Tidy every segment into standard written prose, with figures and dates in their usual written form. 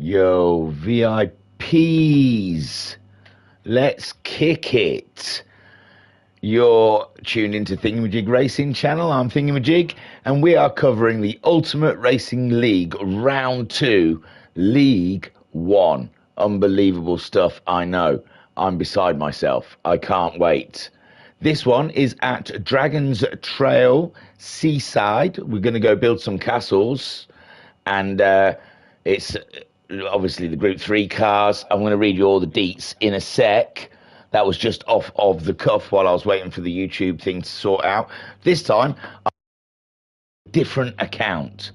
Yo, VIPs, let's kick it. You're tuned into Thingymajig Racing Channel. I'm Thingymajig, and we are covering the Ultimate Racing League Round 2, League 1. Unbelievable stuff, I know. I'm beside myself. I can't wait. This one is at Dragon's Trail Seaside. We're going to go build some castles, and it's obviously the Group 3 cars. I'm going to read you all the deets in a sec. That was just off of the cuff while I was waiting for the YouTube thing to sort out. This time, a different account,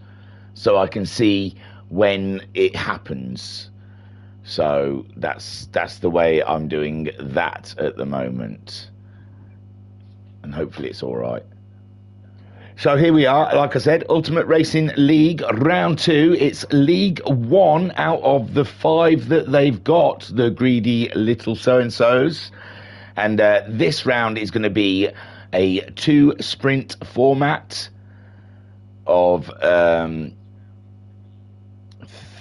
so I can see when it happens. So that's the way I'm doing that at the moment. And hopefully it's all right. So here we are, like I said, Ultimate Racing League Round 2. It's League 1 out of the 5 that they've got, the greedy little so-and-sos. And this round is going to be a 2-sprint format of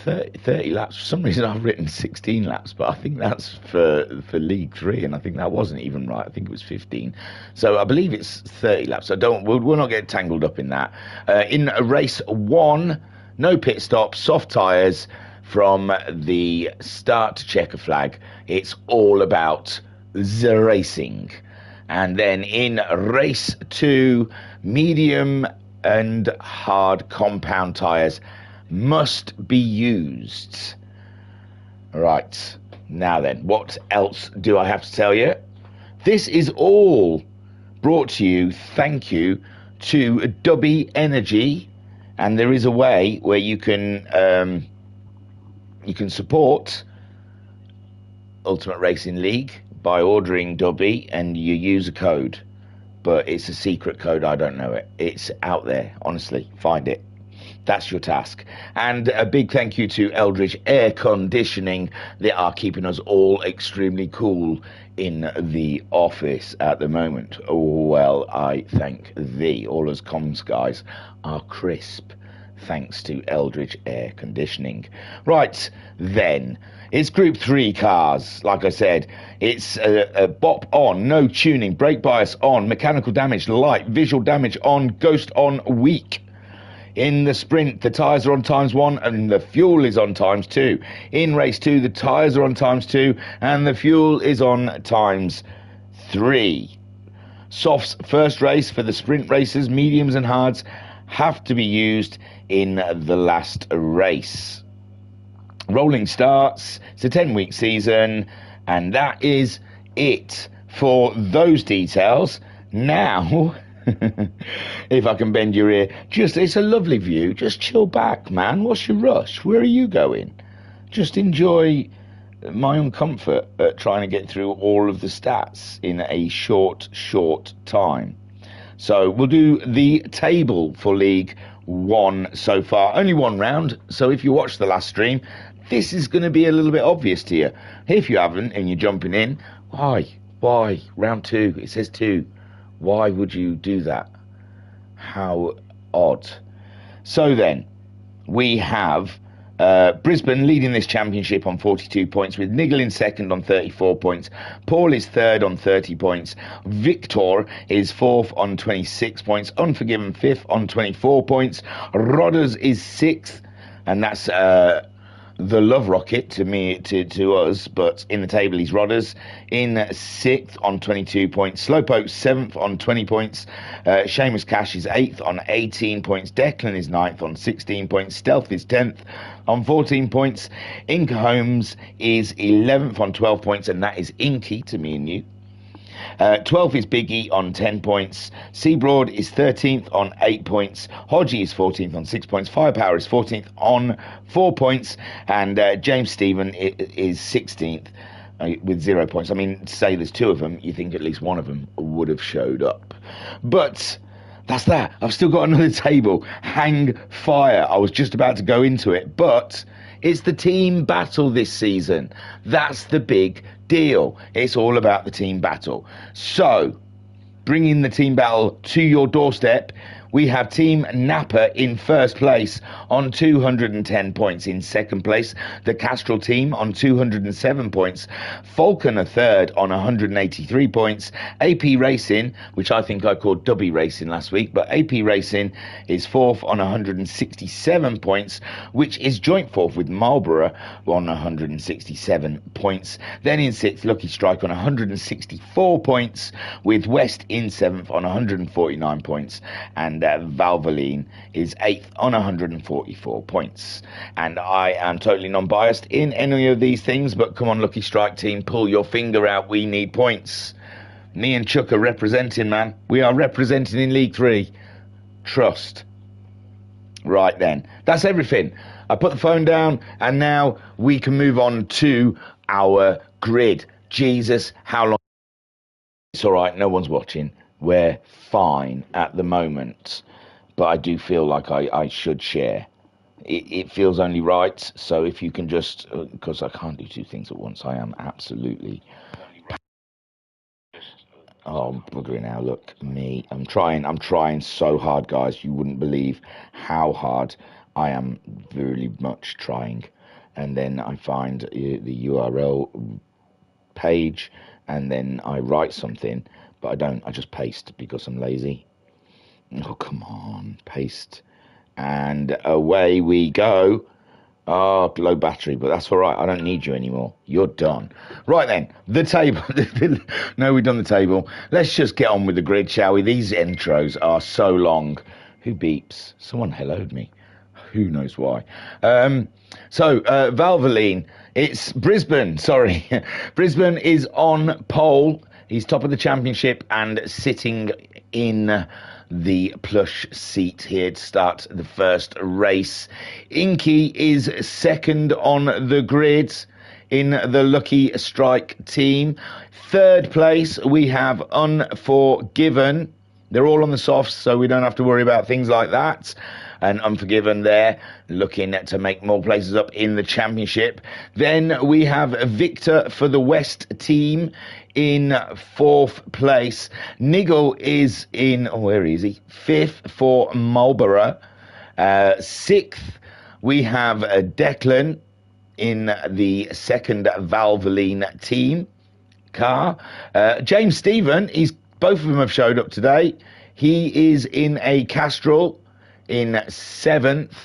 30 laps. For some reason I've written 16 laps, but I think that's for League 3, and I think that wasn't even right. I think it was 15. So I believe it's 30 laps. So we'll not get tangled up in that. In race 1, no pit stop, soft tyres from the start to checker flag. It's all about the racing. And then in race 2, medium and hard compound tyres must be used. Right, now then, what else do I have to tell you? This is all brought to you, thank you, to Dubby Energy, and there is a way where you can support Ultimate Racing League by ordering Dubby, and you use a code, but it's a secret code. I don't know it. It's out there, honestly. Find it. That's your task. And a big thank you to Eldridge Air Conditioning. They are keeping us all extremely cool in the office at the moment. Oh, well, I thank thee. All us comms guys are crisp, thanks to Eldridge Air Conditioning. Right, then. It's Group 3 cars, like I said. It's a bop on, no tuning, brake bias on, mechanical damage light, visual damage on, ghost on weak. In the sprint, the tyres are on ×1 and the fuel is on ×2. In race 2, the tyres are on ×2 and the fuel is on ×3. Softs first race for the sprint races, mediums and hards have to be used in the last race. Rolling starts, it's a 10-week season, and that is it for those details. Now, if I can bend your ear, it's a lovely view. Just chill back, man. What's your rush? Where are you going? Just enjoy my own comfort at trying to get through all of the stats in a short time. So we'll do the table for League 1 so far. Only one round, so if you watched the last stream, this is going to be a little bit obvious to you. If you haven't and you're jumping in, why? Round 2, it says 2. Why would you do that? How odd. So then, we have Brisbane leading this championship on 42 points, with Nigel in second on 34 points. Paul is third on 30 points. Victor is fourth on 26 points. Unforgiven fifth on 24 points. Rodders is sixth, and that's the Love Rocket to us, but in the table he's Rodders in 6th on 22 points. Slowpoke 7th on 20 points. Seamus Cash is 8th on 18 points. Declan is 9th on 16 points. Stealth is 10th on 14 points. Inca Holmes is 11th on 12 points, and that is Inky to me and you. 12th is Biggie on 10 points. Seabroad is 13th on 8 points. Hodgie is 14th on 6 points. Firepower is 14th on 4 points. And James Stephen is 16th with 0 points. I mean, to say there's 2 of them, you think at least one of them would have showed up. But that's that. I've still got another table. Hang fire. I was just about to go into it, but it's the team battle this season. That's the big deal. It's all about the team battle. So, bringing the team battle to your doorstep, we have Team Napa in first place on 210 points. In second place, the Castrol team on 207 points. Falcon a third on 183 points. AP Racing, which I think I called Dubby Racing last week, but AP Racing is fourth on 167 points, which is joint fourth with Marlborough on 167 points. Then in sixth, Lucky Strike on 164 points, with West in seventh on 149 points, and Valvoline is eighth on 144 points. And I am totally non-biased in any of these things, but come on, Lucky Strike team, pull your finger out. We need points. Me and Chuck are representing, man. We are representing in League 3. Trust. Right then, that's everything. I put the phone down, and now we can move on to our grid. Jesus, how long? It's all right, no one's watching. We're fine at the moment, but I do feel like I should share. It feels only right, so if you can just, because I can't do two things at once, I am absolutely... Oh, I'm buggering now, look, me. I'm trying so hard, guys. You wouldn't believe how hard I am, very much trying. And then I find the URL page, and then I write something, but I don't. I just paste because I'm lazy. Oh, come on, paste. And away we go. Oh, low battery, but that's all right. I don't need you anymore. You're done. Right then, the table. No, we've done the table. Let's just get on with the grid, shall we? These intros are so long. Who beeps? Someone helloed me. Who knows why? Valvoline. It's Brisbane, sorry. Brisbane is on pole. He's top of the championship and sitting in the plush seat here to start the first race. Inky is second on the grid in the Lucky Strike team. Third place, we have Unforgiven. They're all on the softs, so we don't have to worry about things like that. And Unforgiven there, looking to make more places up in the championship. Then we have Victor for the West team in fourth place. Niggle is in, where is he? Fifth for Marlborough. Sixth, we have Declan in the second Valvoline team car. James Stephen, both of them have showed up today. He is in a Castrol in seventh.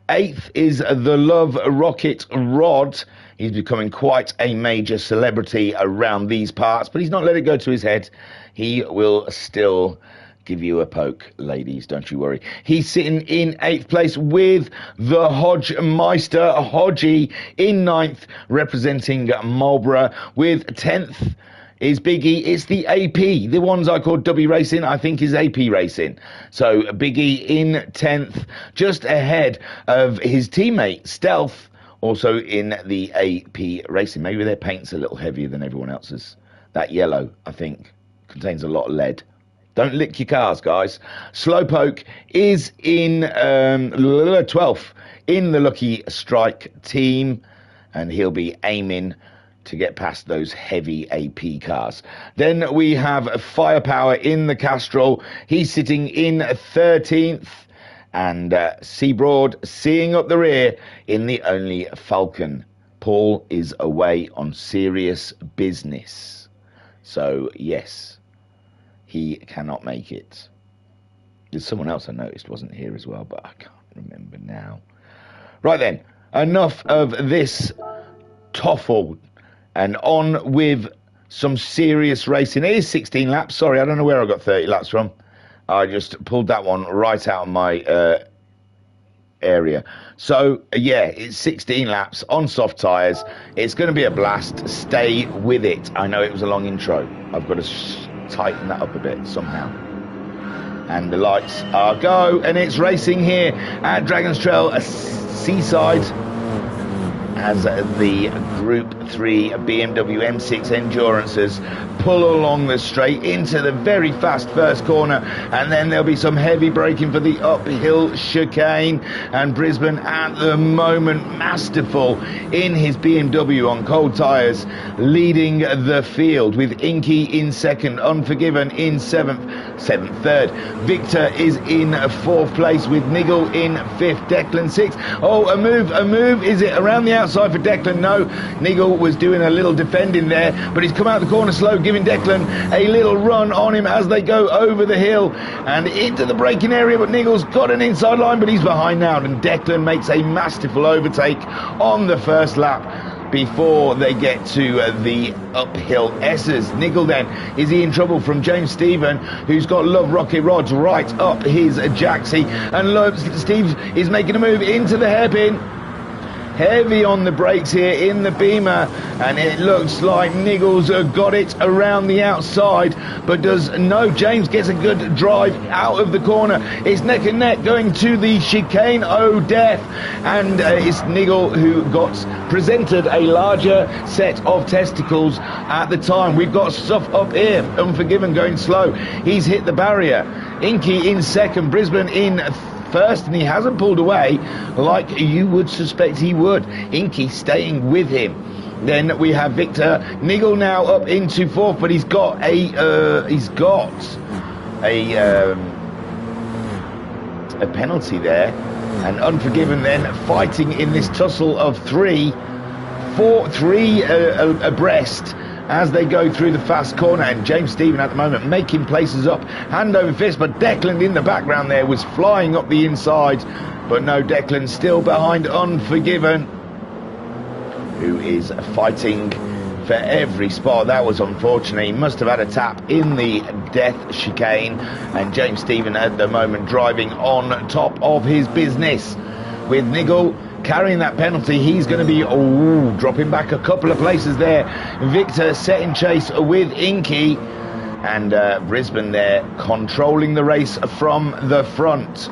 Eighth is the Love Rocket Rod. He's becoming quite a major celebrity around these parts, but he's not let it go to his head. He will still give you a poke, ladies, don't you worry. He's sitting in eighth place with the Hodgemeister, Hodgie, in ninth, representing Marlborough. With 10th is Biggie. It's the AP. The ones I called W Racing, I think is AP Racing. So Biggie in 10th, just ahead of his teammate, Stealth, also in the AP Racing. Maybe their paint's a little heavier than everyone else's. That yellow, I think, contains a lot of lead. Don't lick your cars, guys. Slowpoke is in 12th in the Lucky Strike team, and he'll be aiming to get past those heavy AP cars. Then we have Firepower in the Castrol. He's sitting in 13th. And Seabroad seeing up the rear in the only Falcon. Paul is away on serious business. So, yes, he cannot make it. There's someone else I noticed wasn't here as well, but I can't remember now. Right then, enough of this toffle. And on with some serious racing. It is 16 laps. Sorry, I don't know where I got 30 laps from. I just pulled that one right out of my area. So, yeah, it's 16 laps on soft tyres. It's going to be a blast. Stay with it. I know it was a long intro. I've got to tighten that up a bit somehow. And the lights are go. And it's racing here at Dragon's Trail, a seaside, as the Group three BMW M6 Endurances pull along the straight into the very fast first corner, and then there'll be some heavy braking for the uphill chicane, and Brisbane at the moment masterful in his BMW on cold tyres, leading the field with Inky in second, Unforgiven in seventh, third. Victor is in fourth place with Nigel in fifth, Declan sixth. Oh, a move, is it around the outside for Declan? No, Nigel was doing a little defending there, but he's come out the corner slow, giving Declan a little run on him as they go over the hill and into the braking area, but Nigel's got an inside line, but he's behind now, and Declan makes a masterful overtake on the first lap before they get to the uphill S's. Nigel then, is he in trouble from James Stephen, who's got Love Rocket rods right up his jacksie, and Steve is making a move into the hairpin. Heavy on the brakes here in the Beamer, and it looks like Nigel's got it around the outside, but James gets a good drive out of the corner. It's neck and neck going to the chicane, oh death, and it's Nigel who got presented a larger set of testicles at the time. We've got stuff up here, Unforgiven going slow, he's hit the barrier. Inky in second, Brisbane in first, and he hasn't pulled away like you would suspect he would. Inky staying with him. Then we have Victor. Nigel now up into fourth, but he's got a penalty there, and Unforgiven then fighting in this tussle of three abreast as they go through the fast corner, and James Stephen at the moment making places up hand over fist, but Declan in the background there was flying up the inside, but no, Declan still behind Unforgiven, who is fighting for every spot. That was unfortunate. He must have had a tap in the death chicane, and James Stephen at the moment driving on top of his business. With Nigel carrying that penalty, he's going to be dropping back a couple of places there. Victor setting chase with Inky, and Brisbane there controlling the race from the front.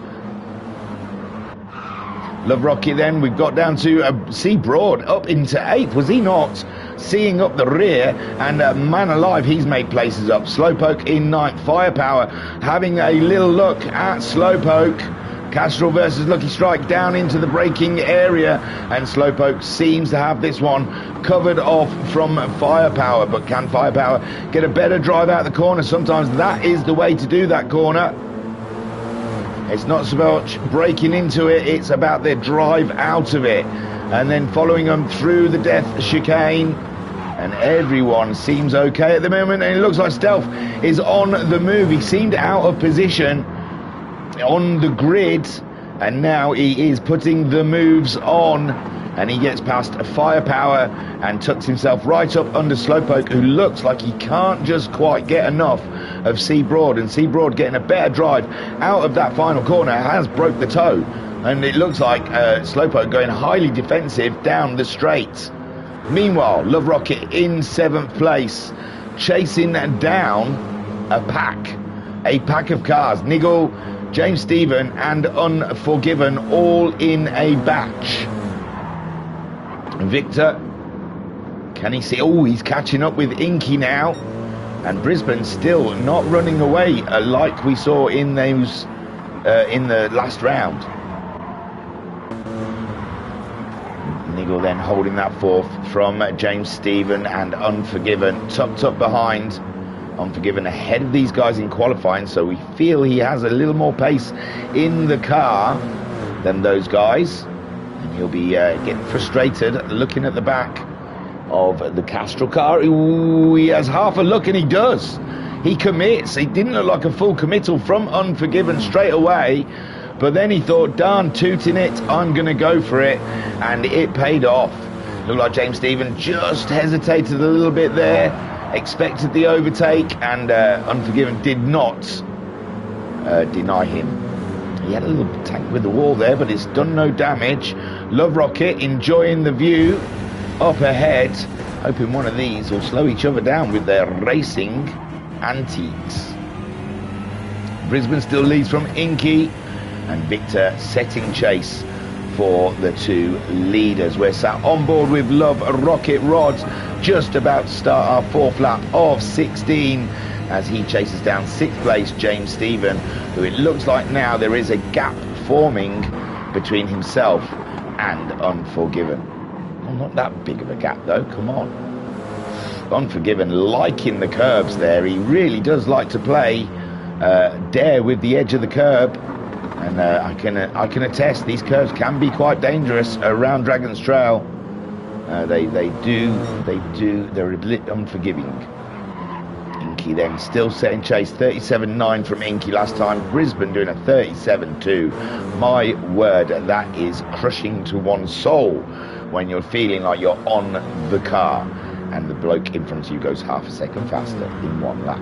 Love Rocky then, we've got down to C Broad up into 8th, was he not? Seeing up the rear, and man alive, he's made places up. Slowpoke in 9th, Firepower having a little look at Slowpoke. Castrol versus Lucky Strike down into the braking area, and Slowpoke seems to have this one covered off from Firepower, but can Firepower get a better drive out the corner? Sometimes that is the way to do that corner. It's not so much breaking into it, it's about their drive out of it, and then following them through the death chicane, and everyone seems okay at the moment, and it looks like Stealth is on the move. He seemed out of position on the grid, and now he is putting the moves on, and he gets past Firepower and tucks himself right up under Slowpoke, who looks like he can't just quite get enough of C Broad, and C Broad getting a better drive out of that final corner has broke the toe, and it looks like Slowpoke going highly defensive down the straight. Meanwhile, Love Rocket in 7th place, chasing down a pack of cars. Nigel, James Stephen and Unforgiven all in a batch. Victor, can he see? Oh, he's catching up with Inky now, and Brisbane still not running away like we saw in those in the last round. Nigel then holding that fourth from James Stephen, and Unforgiven tucked up behind. Unforgiven ahead of these guys in qualifying, so we feel he has a little more pace in the car than those guys, and he'll be getting frustrated looking at the back of the Castrol car. Ooh, he has half a look, and he does. He commits. He didn't look like a full committal from Unforgiven straight away, but then he thought, darn tooting it, I'm going to go for it, and it paid off. Looked like James Stephen just hesitated a little bit there, expected the overtake, and Unforgiven did not deny him. He had a little tank with the wall there, but it's done no damage. Love Rocket enjoying the view up ahead, hoping one of these will slow each other down with their racing antiques. Brisbane still leads from Inky, and Victor setting chase for the two leaders. We're sat on board with Love Rocket Rods, just about to start our fourth lap of 16 as he chases down 6th place James Stephen, who it looks like now there is a gap forming between himself and Unforgiven. Well, not that big of a gap though, come on. Unforgiven liking the curbs there. He really does like to play dare with the edge of the curb, and I can attest these curbs can be quite dangerous around Dragon's Trail. They're a bit unforgiving. Inky then still setting chase, 37.9 from Inky last time. Brisbane doing a 37.2. My word, that is crushing to one's soul when you're feeling like you're on the car and the bloke in front of you goes half a second faster in one lap.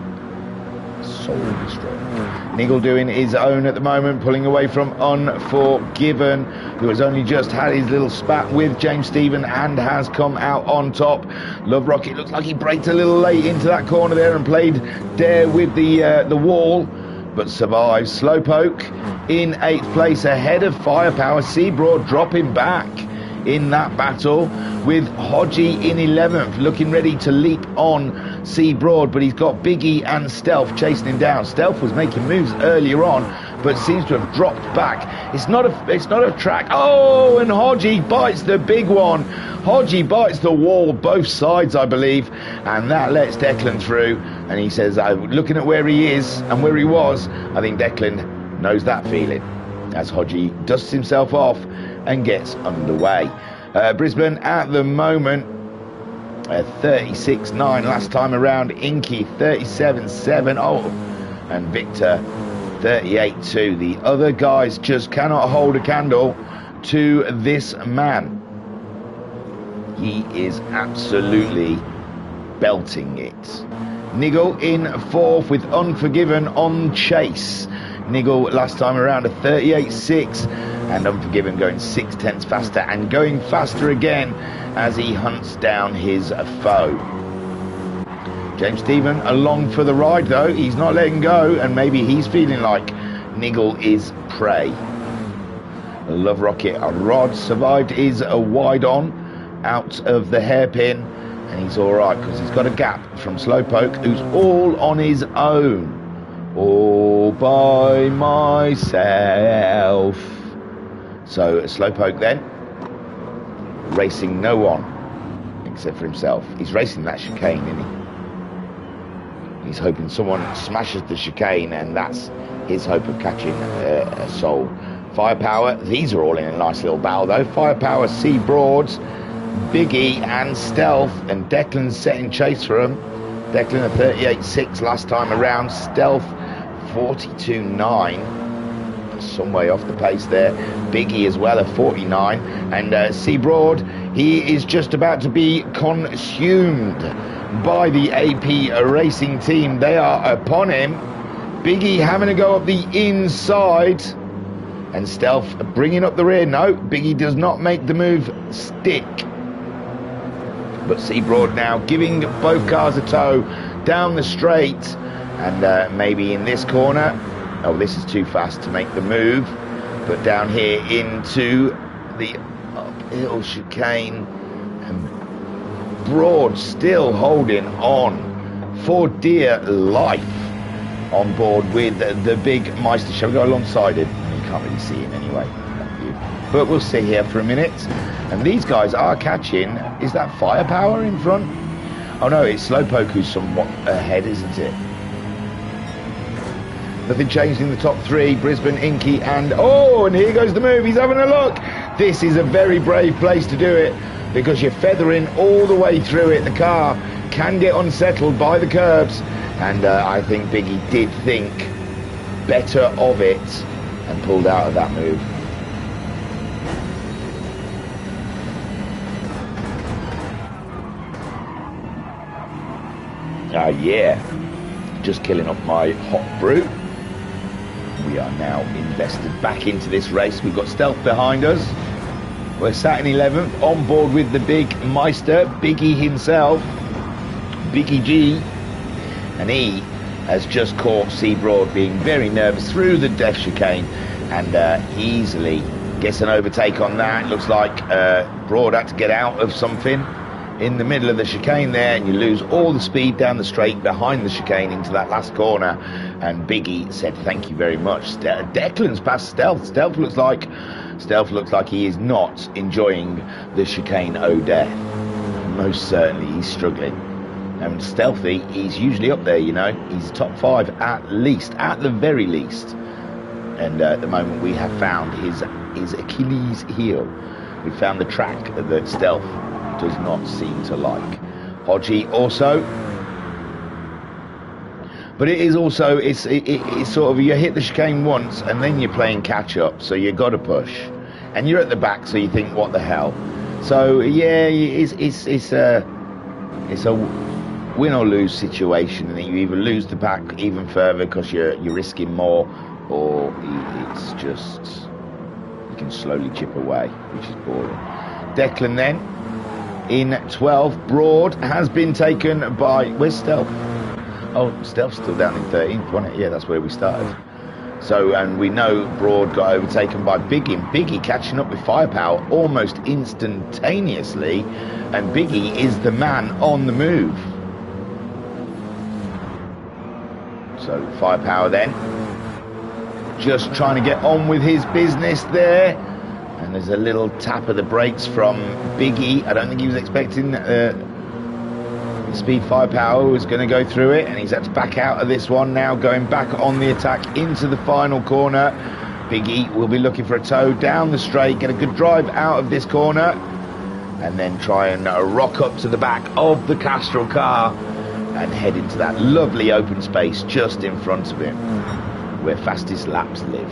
Soul destroying. Nigel doing his own at the moment, pulling away from Unforgiven, who has only just had his little spat with James Stephen and has come out on top. Love Rocket looks like he braked a little late into that corner there and played dare with the wall, but survives. Slowpoke in 8th place ahead of Firepower. Seabroad dropping back in that battle, with Hodgie in 11th, looking ready to leap on Seabroad, but he's got Biggie and Stealth chasing him down. Stealth was making moves earlier on, but seems to have dropped back. It's not a track. Oh, and Hodgie bites the big one. Hodgie bites the wall, both sides, I believe, and that lets Declan through. And he says, looking at where he is and where he was, I think Declan knows that feeling, as Hodgie dusts himself off and gets underway. Brisbane at the moment 36.9 last time around. Inky 37.7. Oh, and Victor 38.2. The other guys just cannot hold a candle to this man. He is absolutely belting it. Nigel in 4th with Unforgiven on chase. Nigel last time around a 38.6, and Unforgiven going 0.6 faster and going faster again as he hunts down his foe. James Stephen along for the ride though. He's not letting go, and maybe he's feeling like Nigel is prey. Love Rocket Rod survived his wide on out of the hairpin, and he's alright because he's got a gap from Slowpoke, who's all on his own. All by myself. So Slowpoke then racing no one except for himself. He's racing that chicane, isn't he? He's hoping someone smashes the chicane, and that's his hope of catching a soul. Firepower, these are all in a nice little battle though. Firepower, Seabroads, Biggie and Stealth, and Declan's setting chase for him. Declan a 38.6 last time around. Stealth 42.9, some way off the pace there. Biggie as well, a 49, and Seabroad, he is just about to be consumed by the AP racing team. They are upon him. Biggie having to go up the inside, and Stealth bringing up the rear. No, Biggie does not make the move stick, but Seabroad now giving both cars a tow down the straight. And maybe in this corner, oh, this is too fast to make the move, but down here into the uphill chicane, and Broad still holding on for dear life on board with the big Meister. Shall we go alongside him? You can't really see him anyway, but we'll sit here for a minute. And these guys are catching. Is that Firepower in front? Oh no, it's Slowpoke who's somewhat ahead, isn't it? Nothing changed in the top 3. Brisbane, Inky, and and here goes the move. He's having a look. This is a very brave place to do it, because you're feathering all the way through it. The car can get unsettled by the curbs, and I think Biggie did think better of it and pulled out of that move. Yeah, just killing off my hot brew. We are now invested back into this race. We've got Stealth behind us. We're sat in 11th, on board with the big Meister, Biggie himself, Biggie G, and he has just caught Seabroad being very nervous through the death chicane, and easily Gets an overtake on that. Looks like Broad had to get out of something in the middle of the chicane there, and you lose all the speed down the straight behind the chicane into that last corner. And Biggie said thank you very much. Declan's past Stealth. Stealth looks like he is not enjoying the chicane death. Most certainly he's struggling. And Stealthy, he's usually up there, you know. He's top 5 at least, at the very least. And at the moment we have found his Achilles heel. We found the track that Stealth does not seem to like. Hodgie also. But it is also, it's sort of, you hit the chicane once and then you're playing catch up, so you got to push. And you're at the back, so you think, what the hell? So yeah, it's a win or lose situation, and you either lose the pack even further because you're risking more, or it's just you can slowly chip away, which is boring. Declan then in 12. Broad has been taken by, where's Stealth? Oh, Stealth's still down in 13th, wasn't it? Yeah, that's where we started. So, and we know Broad got overtaken by Biggie, and Biggie catching up with Firepower almost instantaneously, and Biggie is the man on the move. So Firepower then just trying to get on with his business there, and there's a little tap of the brakes from Biggie. I don't think he was expecting Speed Firepower was going to go through it, and he's had to back out of this one now, going back on the attack into the final corner. Biggie will be looking for a toe down the straight, get a good drive out of this corner, and then try and rock up to the back of the Castrol car and head into that lovely open space just in front of him, where fastest laps live.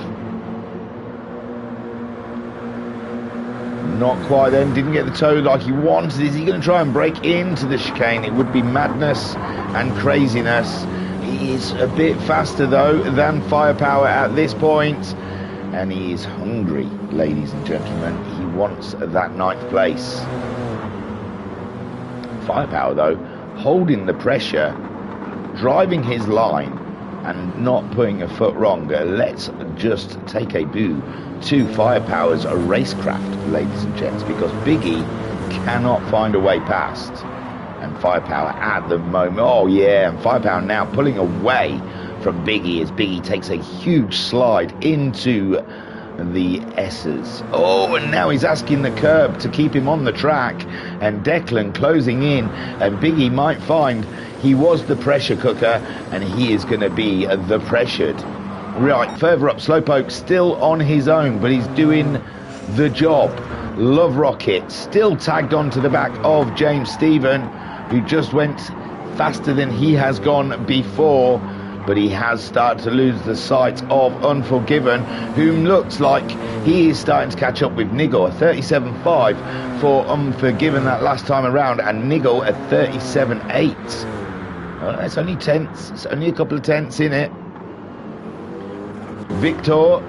Not quite then, didn't get the toe like he wanted. Is he going to try and break into the chicane? It would be madness and craziness. He is a bit faster though than Firepower at this point, and he is hungry, ladies and gentlemen. He wants that 9th place. Firepower though, holding the pressure, driving his line and not putting a foot wrong. Let's just take a boo to Firepower's racecraft, ladies and gents, because Biggie cannot find a way past, and Firepower at the moment, oh yeah, and Firepower now pulling away from Biggie as Biggie takes a huge slide into the S's. Oh, and now he's asking the curb to keep him on the track, and Declan closing in, and Biggie might find he was the pressure cooker, and he is going to be the pressured. Right, further up, Slowpoke still on his own, but he's doing the job. Love Rocket still tagged onto the back of James Stephen, who just went faster than he has gone before, but he has started to lose the sight of Unforgiven, whom looks like he is starting to catch up with Niggle. A 37.5 for Unforgiven that last time around, and Niggle at 37.8. Well, it's only tenths, it's only a couple of tenths in it. Victor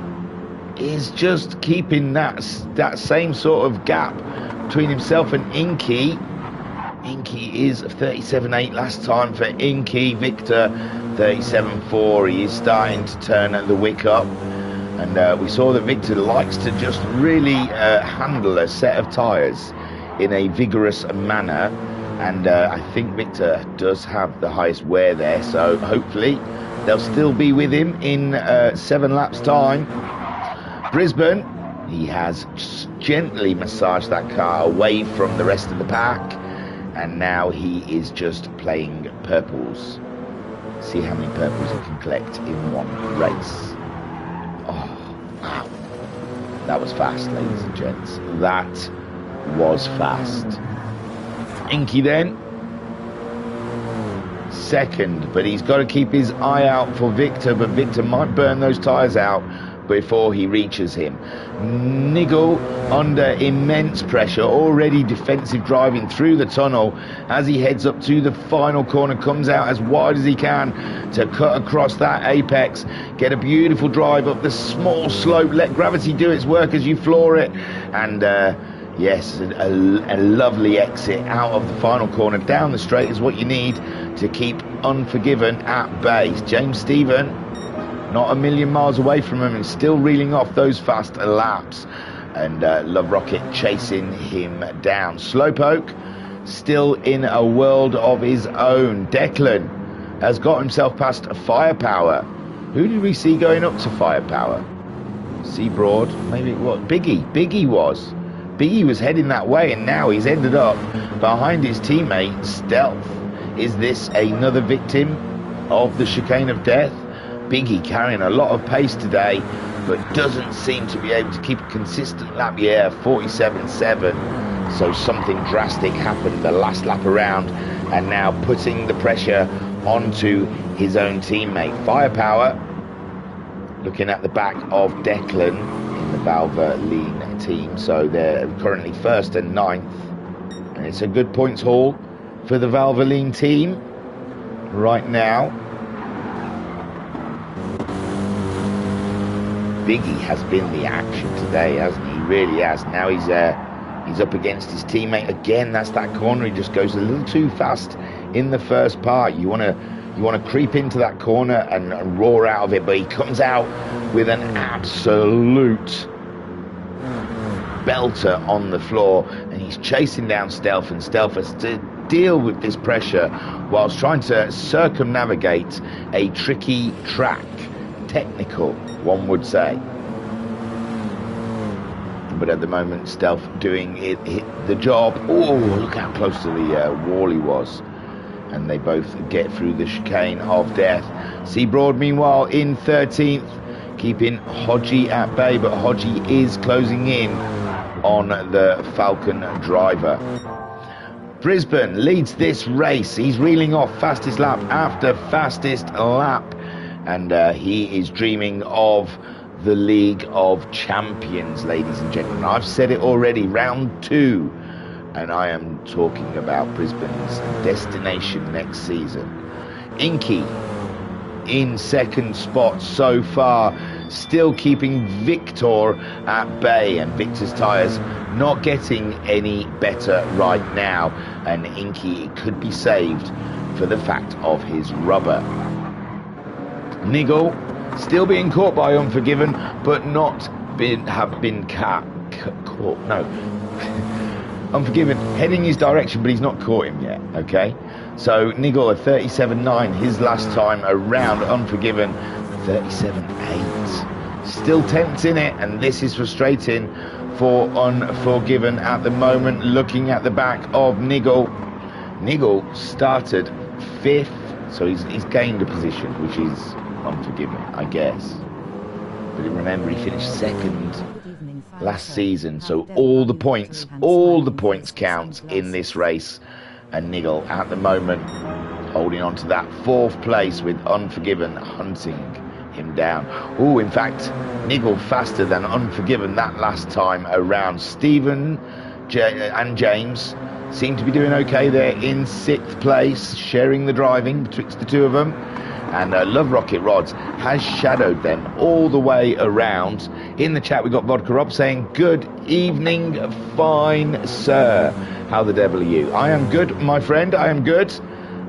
is just keeping that same sort of gap between himself and Inky. Inky is 37.8 last time for Inky. Victor 37.4. He is starting to turn the wick up, and we saw that Victor likes to just really handle a set of tyres in a vigorous manner, and I think Victor does have the highest wear there, so hopefully they'll still be with him in 7 laps time. Brisbane, he has gently massaged that car away from the rest of the pack, and now he is just playing purples. See how many purples he can collect in one race. Oh, wow. That was fast, ladies and gents. That was fast. Inky then, second, but he's got to keep his eye out for Victor, but Victor might burn those tyres out before he reaches him. Niggle under immense pressure, already defensive driving through the tunnel as he heads up to the final corner, comes out as wide as he can to cut across that apex, get a beautiful drive up the small slope, let gravity do its work as you floor it, and yes, a lovely exit out of the final corner. Down the straight is what you need to keep Unforgiven at bay. James Stephen, not a million miles away from him, and still reeling off those fast laps. and Love Rocket chasing him down. Slowpoke still in a world of his own. Declan has got himself past Firepower. Who did we see going up to Firepower? Seabroad, maybe it was Biggie. Biggie was heading that way, and now he's ended up behind his teammate Stealth. Is this another victim of the chicane of death? Biggie carrying a lot of pace today, but doesn't seem to be able to keep a consistent lap. Yeah, 47.7. So something drastic happened the last lap around, and now putting the pressure onto his own teammate. Firepower looking at the back of Declan in the Valvoline team. So they're currently 1st and 9th, and it's a good points haul for the Valvoline team right now. Biggie has been the action today, hasn't he? He really has. Now he's up against his teammate again. That's that corner. He just goes a little too fast in the first part. You want to creep into that corner and roar out of it, but he comes out with an absolute belter on the floor, and he's chasing down Stealth, and Stealth has to deal with this pressure whilst trying to circumnavigate a tricky track. Technical, one would say. But at the moment, Stealth doing the job. Oh, look how close to the wall he was. And they both get through the chicane of death. Seabroad, meanwhile, in 13th, keeping Hodgie at bay, but Hodgie is closing in on the Falcon driver. Brisbane leads this race. He's reeling off fastest lap after fastest lap, and he is dreaming of the League of Champions, ladies and gentlemen. I've said it already, round 2, and I am talking about Brisbane's destination next season. Inky in 2nd spot so far, still keeping Victor at bay, and Victor's tyres not getting any better right now, and Inky could be saved for the fact of his rubber. Nigel still being caught by Unforgiven, but not have been caught. No. Unforgiven heading his direction, but he's not caught him yet. Okay, so Nigel at 37.9 his last time around. Unforgiven 37.8, still 10th in it, and this is frustrating for Unforgiven at the moment. Looking at the back of Nigel started 5th, so he's gained a position, which is Unforgiven, I guess. But remember, he finished 2nd last season, so all the points count in this race, and Nigel at the moment holding on to that 4th place with Unforgiven hunting him down. Oh, in fact, Nigel faster than Unforgiven that last time around. Stephen and James seem to be doing okay there in 6th place, sharing the driving betwixt the two of them. And Love Rocket Rods has shadowed them all the way around. In the chat, we got Vodka Rob saying, "Good evening, fine sir. How the devil are you?" I am good, my friend. I am good.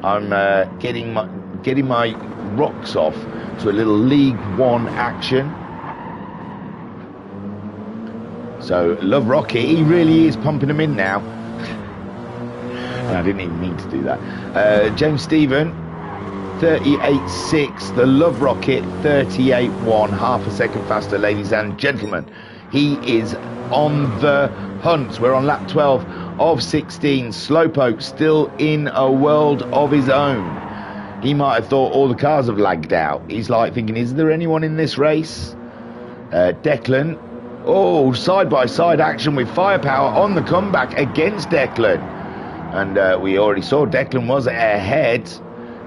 I'm getting my rocks off to a little League One action. So Love Rocket, he really is pumping them in now. And I didn't even mean to do that. James Stephen, 38.6. The Love Rocket, 38.1. Half a second faster, ladies and gentlemen. He is on the hunt. We're on lap 12 of 16. Slowpoke still in a world of his own. He might have thought all the cars have lagged out. He's like thinking, is there anyone in this race? Declan. Oh, side-by-side action with Firepower on the comeback against Declan. And we already saw Declan was ahead.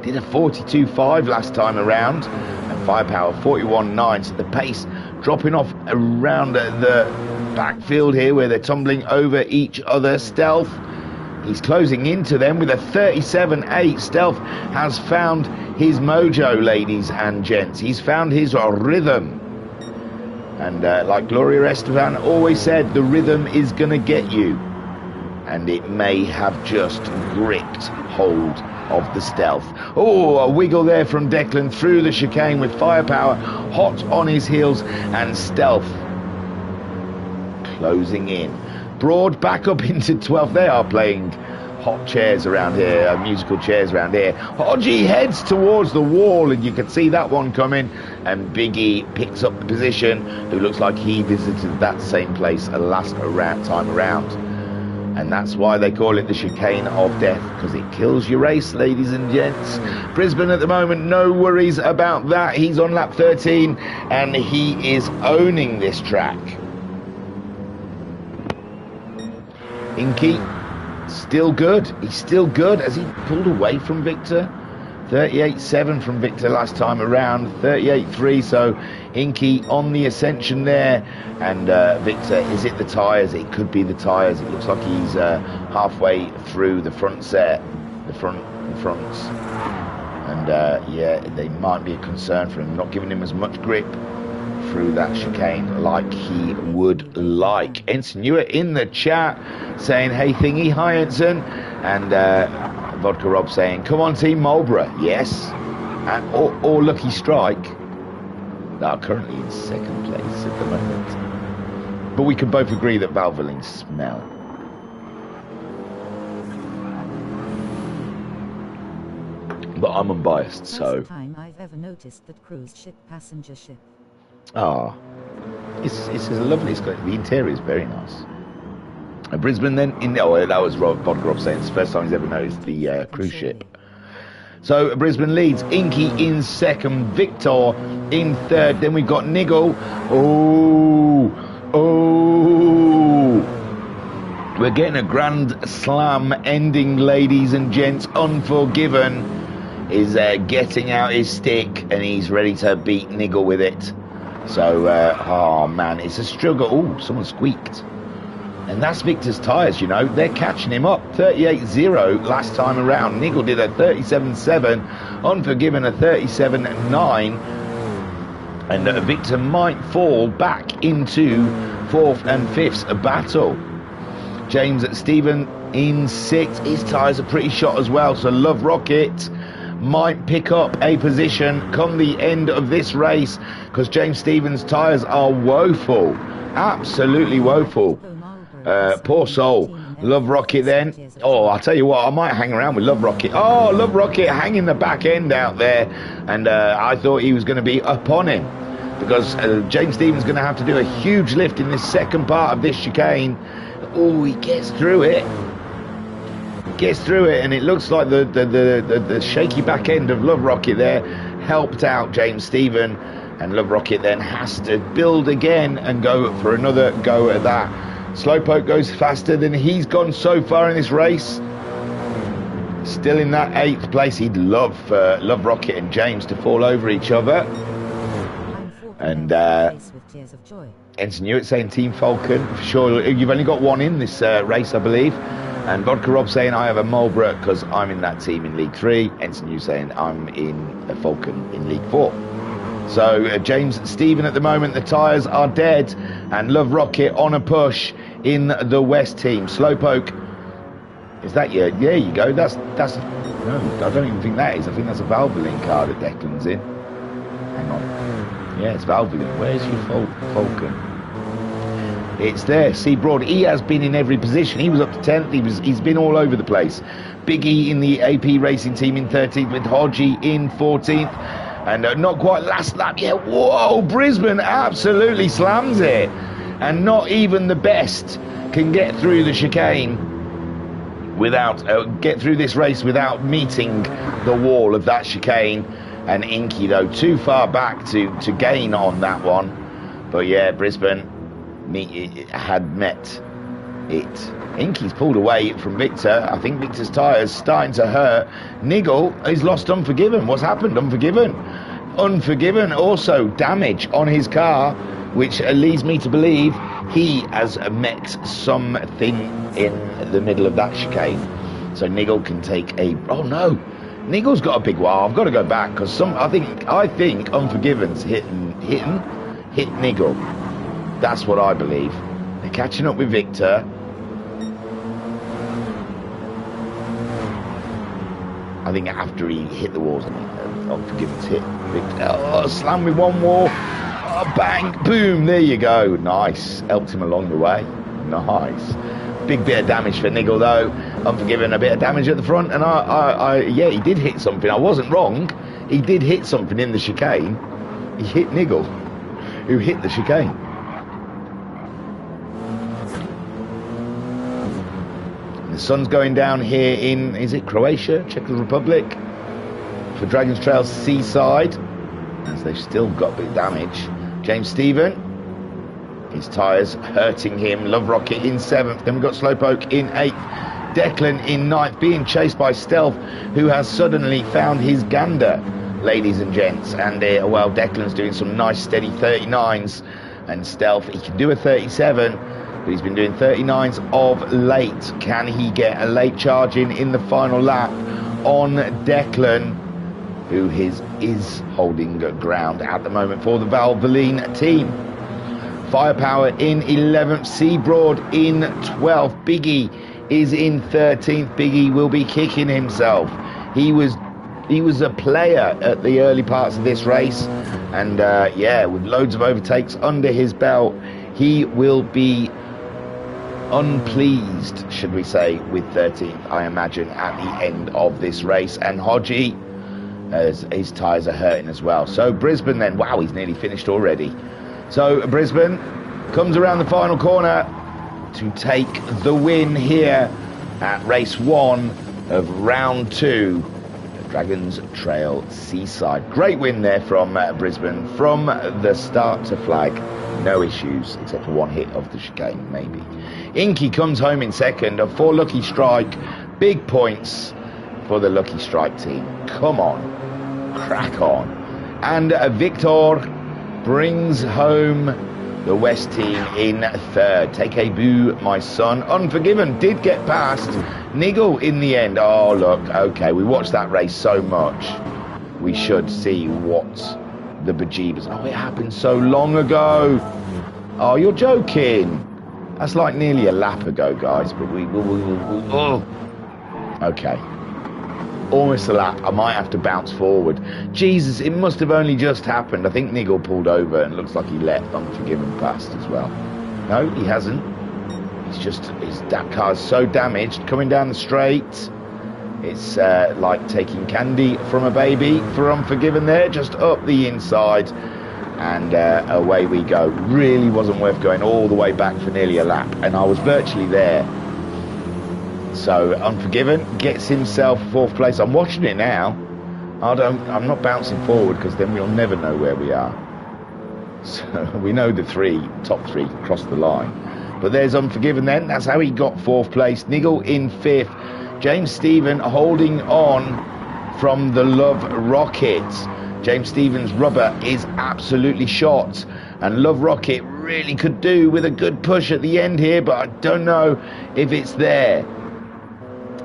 Did a 42.5 last time around, and Firepower 41.9. So the pace dropping off around the backfield here, where they're tumbling over each other. Stealth, he's closing into them with a 37.8. Stealth has found his mojo, ladies and gents. He's found his rhythm. And like Gloria Estefan always said, the rhythm is going to get you. And it may have just gripped hold of the Stealth. Oh, a wiggle there from Declan through the chicane with Firepower hot on his heels, and Stealth closing in. Broad back up into 12th. They are playing hot chairs around here, musical chairs around here. Hodgie heads towards the wall, and you can see that one coming, and Biggie picks up the position, who looks like he visited that same place last time around. And that's why they call it the chicane of death, because it kills your race, ladies and gents. Brisbane at the moment, no worries about that. He's on lap 13, and he is owning this track. Inky, still good. He's still good. Has he pulled away from Victor? 38.7 from Victor last time around. 38.3. So Inky on the ascension there. And Victor, is it the tyres? It could be the tyres. It looks like he's halfway through the front set. The fronts. And yeah, they might be a concern for him. Not giving him as much grip through that chicane like he would like. Ensign Newer in the chat saying, hey Thingy, hi Ensign. And Vodka Rob saying, come on Team Marlborough. Yes. And, or Lucky Strike. They are currently in second place at the moment. But we can both agree that Valvoline smell. But I'm unbiased, so. First time I've ever noticed that cruise ship passenger ship. Ah, it's lovely. It's got, the interior is very nice. Brisbane then that was Vodka Rob saying it's the first time he's ever noticed the cruise ship. So Brisbane leads. Inky in second. Victor in third. Then we've got Niggle. Oh. We're getting a Grand Slam ending, ladies and gents. Unforgiven is getting out his stick, and he's ready to beat Niggle with it. So, oh man, it's a struggle. Oh, someone squeaked. And that's Victor's tyres, you know. They're catching him up. 38.0 last time around. Niggle did a 37.7. Unforgiven a 37.9. And Victor might fall back into 4th and 5th battle. James Stephen in 6th. His tyres are pretty shot as well. So Love Rocket might pick up a position come the end of this race, because James Stevens' tyres are woeful. Absolutely woeful. Poor soul. Love Rocket then. Oh, I'll tell you what, I might hang around with Love Rocket. Oh, Love Rocket hanging the back end out there. And I thought he was going to be up on him, because James Stevens is going to have to do a huge lift in this second part of this chicane. Oh, he gets through it. And it looks like the shaky back end of Love Rocket there helped out James Stephen. And Love Rocket then has to build again and go for another go at that. Slowpoke goes faster than he's gone so far in this race. Still in that 8th place. He'd love Love Rocket and James to fall over each other. And Ensign Newitt saying Team Falcon. For sure, you've only got one in this race, I believe. And Vodka Rob saying I have a Marlborough because I'm in that team in League 3. Ensign Newitt saying I'm in a Falcon in League 4. So James Stephen at the moment, the tyres are dead, and Love Rocket on a push in the West team. Slowpoke, is that you? There you go. That's no, I don't even think that is. I think that's a Valvoline car that Declan's in. Hang on. Yeah, it's Valvoline. Where's your Falcon? It's there. See, Broad, he has been in every position. He was up to 10th. He's been all over the place. Biggie in the AP Racing team in 13th, with Hodgie in 14th. And not quite last lap yet. Whoa, Brisbane absolutely slams it. And not even the best can get through the chicane without, get through this race without meeting the wall of that chicane. And Inky, though, too far back to gain on that one. But yeah, Brisbane had met it. Inky's pulled away from Victor. I think Victor's tyres starting to hurt. Niggle has lost Unforgiven. What's happened? Unforgiven also damage on his car, which leads me to believe he has met something in the middle of that chicane. So Niggle can take a... Oh no, Niggle's got a big wall. I've got to go back because I think Unforgiven's hit Niggle. That's what I believe. They're catching up with Victor. I think after he hit the walls, Unforgiven's hit Victor. Oh, slam with one wall. Oh, bang, boom, there you go. Nice. Helped him along the way. Nice. Big bit of damage for Niggle, though. Unforgiven, a bit of damage at the front. And yeah, he did hit something. I wasn't wrong. He did hit something in the chicane. He hit Niggle, who hit the chicane. The sun's going down here in, is it Croatia, Czech Republic, for Dragon's Trail Seaside, as they've still got a bit of damage. James Stephen, his tyres hurting him. Love Rocket in 7th. Then we've got Slowpoke in 8th. Declan in 9th, being chased by Stealth, who has suddenly found his gander, ladies and gents. And well, Declan's doing some nice steady 39s, and Stealth, he can do a 37, but he's been doing 39s of late. Can he get a late charge in the final lap on Declan, who is holding ground at the moment for the Valvoline team? Firepower in 11th, Seabroad in 12th, Biggie is in 13th. Biggie will be kicking himself. He was a player at the early parts of this race, and yeah, with loads of overtakes under his belt, he will be unpleased, should we say, with 13th, I imagine, at the end of this race. And Hodgie, as his tyres are hurting as well. So Brisbane then, wow, he's nearly finished already. So Brisbane comes around the final corner to take the win here at race 1 of round 2 at Dragon's Trail Seaside. Great win there from Brisbane from the start to flag. No issues except for one hit of the chicane, maybe. Inky comes home in 2nd for Lucky Strike. Big points for the Lucky Strike team. Come on, crack on. And Victor brings home the West team in 3rd. Take a boo, my son. Unforgiven did get past Niggle in the end. Oh, look, okay, we watched that race so much. We should see what the bejeebers. Oh, it happened so long ago. Oh, you're joking. That's like nearly a lap ago, guys, but oh. Okay. Almost a lap. I might have to bounce forward. Jesus, it must have only just happened. I think Niggle pulled over and looks like he let Unforgiven past as well. No, he hasn't. It's just, that car's so damaged. Coming down the straight, it's like taking candy from a baby for Unforgiven there. Just up the inside. And away we go. Really wasn't worth going all the way back for nearly a lap. And I was virtually there. So Unforgiven gets himself 4th place. I'm watching it now. I'm not bouncing forward because then we'll never know where we are. So we know the top three crossed the line. But there's Unforgiven then. That's how he got 4th place. Niggle in 5th. James Stephen holding on from the Love Rocket. James Stephen's rubber is absolutely shot, and Love Rocket really could do with a good push at the end here, but I don't know if it's there.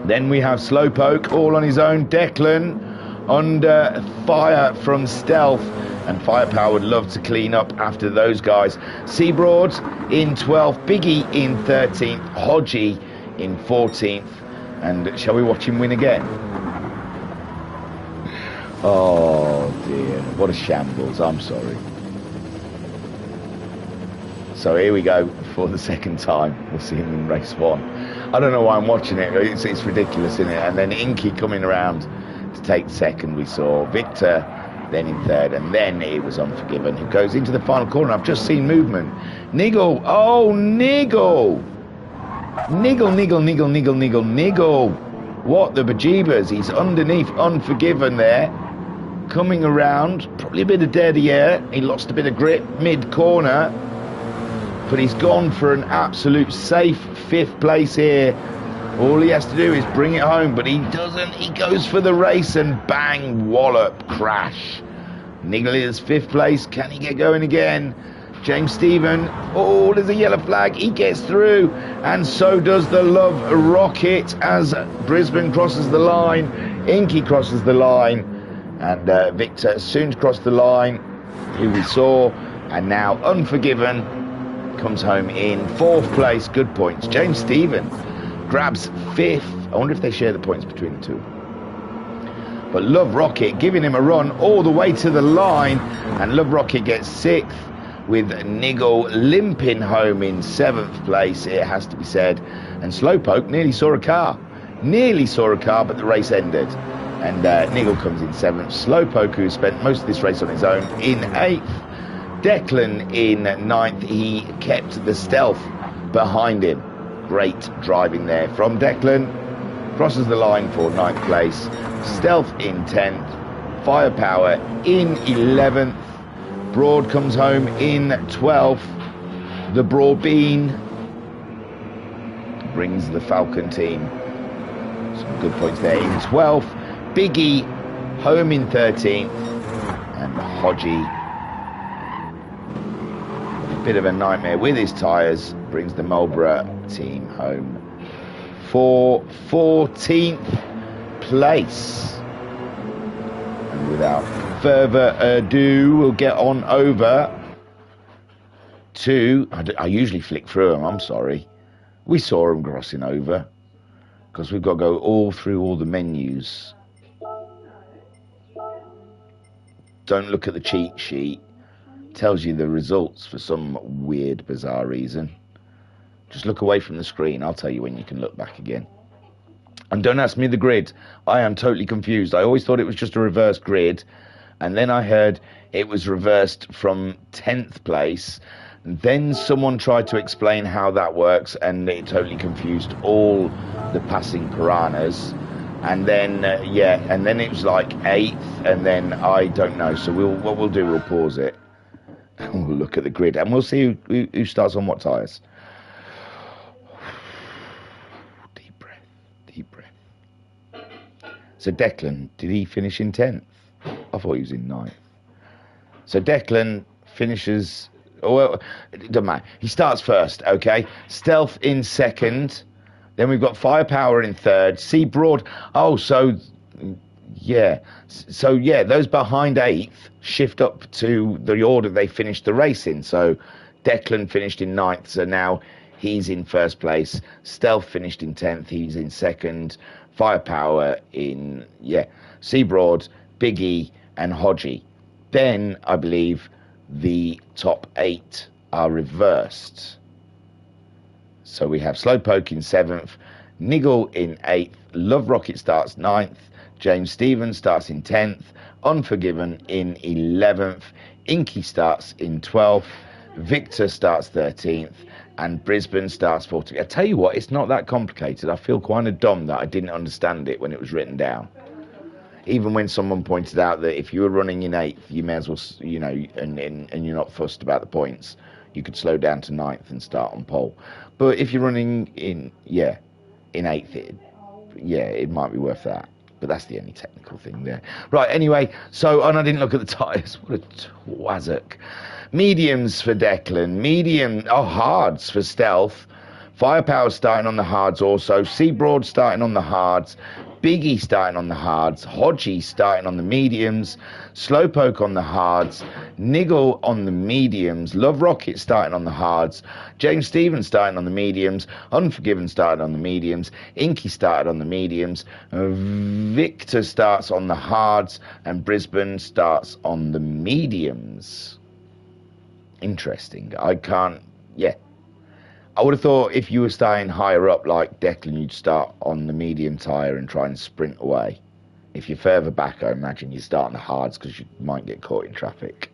Then we have Slowpoke all on his own. Declan under fire from Stealth, and Firepower would love to clean up after those guys. Seabroad in 12th, Biggie in 13th, Hodgie in 14th, and shall we watch him win again? Oh dear, what a shambles. I'm sorry. So here we go for the 2nd time. We'll see him in race 1. I don't know why I'm watching it. It's ridiculous, isn't it? And then Inky coming around to take 2nd. We saw Victor then in 3rd, and then it was Unforgiven who goes into the final corner. I've just seen movement. Niggle. Oh, Niggle. Niggle, Niggle, Niggle, Niggle, Niggle, Niggle. What the bejeebers. He's underneath Unforgiven there. Coming around, probably a bit of derriere. He lost a bit of grip mid-corner, but he's gone for an absolute safe 5th place here. All he has to do is bring it home, but he doesn't. He goes for the race and bang, wallop, crash. Niggle is 5th place. Can he get going again? James Stephen. Oh, there's a yellow flag. He gets through, and so does the Love Rocket as Brisbane crosses the line. Inky crosses the line. And Victor soon crossed the line, who we saw, and now Unforgiven comes home in 4th place. Good points. James Stephen grabs 5th. I wonder if they share the points between the two. But Love Rocket giving him a run all the way to the line, and Love Rocket gets 6th. with Niggle limping home in 7th place, it has to be said. And Slowpoke nearly saw a car, but the race ended. And Niggle comes in 7th. Slowpoke, who spent most of this race on his own, in 8th. Declan in 9th. He kept the Stealth behind him. Great driving there from Declan. Crosses the line for 9th place. Stealth in 10th. Firepower in 11th. Broad comes home in 12th. The Broad Bean brings the Falcon team some good points there in 12th. Biggie home in 13th, and Hodgie, a bit of a nightmare with his tyres, brings the Marlborough team home for 14th place. And without further ado, we'll get on over to, I usually flick through them, I'm sorry. We saw them crossing over, because we've got to go all through all the menus. Don't look at the cheat sheet. It tells you the results for some weird, bizarre reason. Just look away from the screen. I'll tell you when you can look back again. And don't ask me the grid. I am totally confused. I always thought it was just a reverse grid. And then I heard it was reversed from 10th place. And then someone tried to explain how that works, and it totally confused all the passing piranhas. And then, and then it was like 8th, and then I don't know. So what we'll do, we'll pause it, and we'll look at the grid, and we'll see who starts on what tyres. Deep breath. So Declan, did he finish in 10th? I thought he was in 9th. So Declan finishes, well, it doesn't matter. He starts first, okay? Stealth in 2nd. Then we've got Firepower in 3rd. C Broad. Oh, so those behind 8th shift up to the order they finished the race in. So Declan finished in 9th, so now he's in 1st place. Stealth finished in 10th, he's in 2nd. Firepower in, C Broad, Biggie, and Hodgie. Then, I believe, the top 8 are reversed. So we have Slowpoke in 7th, Niggle in 8th, Love Rocket starts 9th, James Stevens starts in 10th, Unforgiven in 11th, Inky starts in 12th, Victor starts 13th, and Brisbane starts 14th. I tell you what, it's not that complicated. I feel kind of dumb that I didn't understand it when it was written down. Even when someone pointed out that if you were running in 8th, you may as well, and you're not fussed about the points, you could slow down to 9th and start on pole. But if you're running in 8th, it might be worth that. But that's the only technical thing there. Right, anyway, and I didn't look at the tyres. What a twazzock. Mediums for Declan. Hards for Stealth. Firepower starting on the hards also. C Broad starting on the hards. Biggie starting on the hards. Hodgie starting on the mediums. Slowpoke on the hards. Niggle on the mediums. Love Rocket starting on the hards. James Stevens starting on the mediums. Unforgiven started on the mediums. Inky started on the mediums. Victor starts on the hards. And Brisbane starts on the mediums. Interesting. I would have thought if you were starting higher up like Declan, you'd start on the medium tyre and try and sprint away. If you're further back, I imagine you start on the hards because you might get caught in traffic.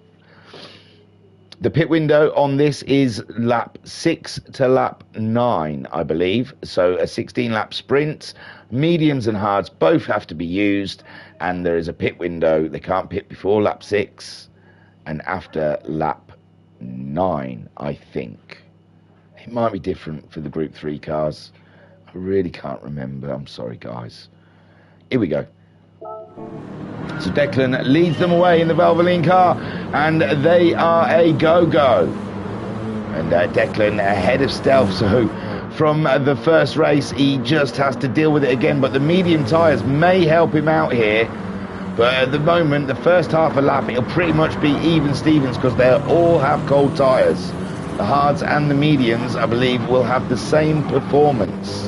The pit window on this is lap 6 to lap 9, I believe. So a 16-lap sprint. Mediums and hards both have to be used, and there is a pit window. They can't pit before lap 6 and after lap 9, I think. It might be different for the Group 3 cars. I really can't remember. I'm sorry, guys. Here we go. So Declan leads them away in the Valvoline car, and they are a go-go. And Declan ahead of Stealth, so from the first race, he just has to deal with it again. But the medium tyres may help him out here. But at the moment, the first half a lap, it'll pretty much be even Stevens because they all have cold tyres. The hards and the mediums, I believe, will have the same performance.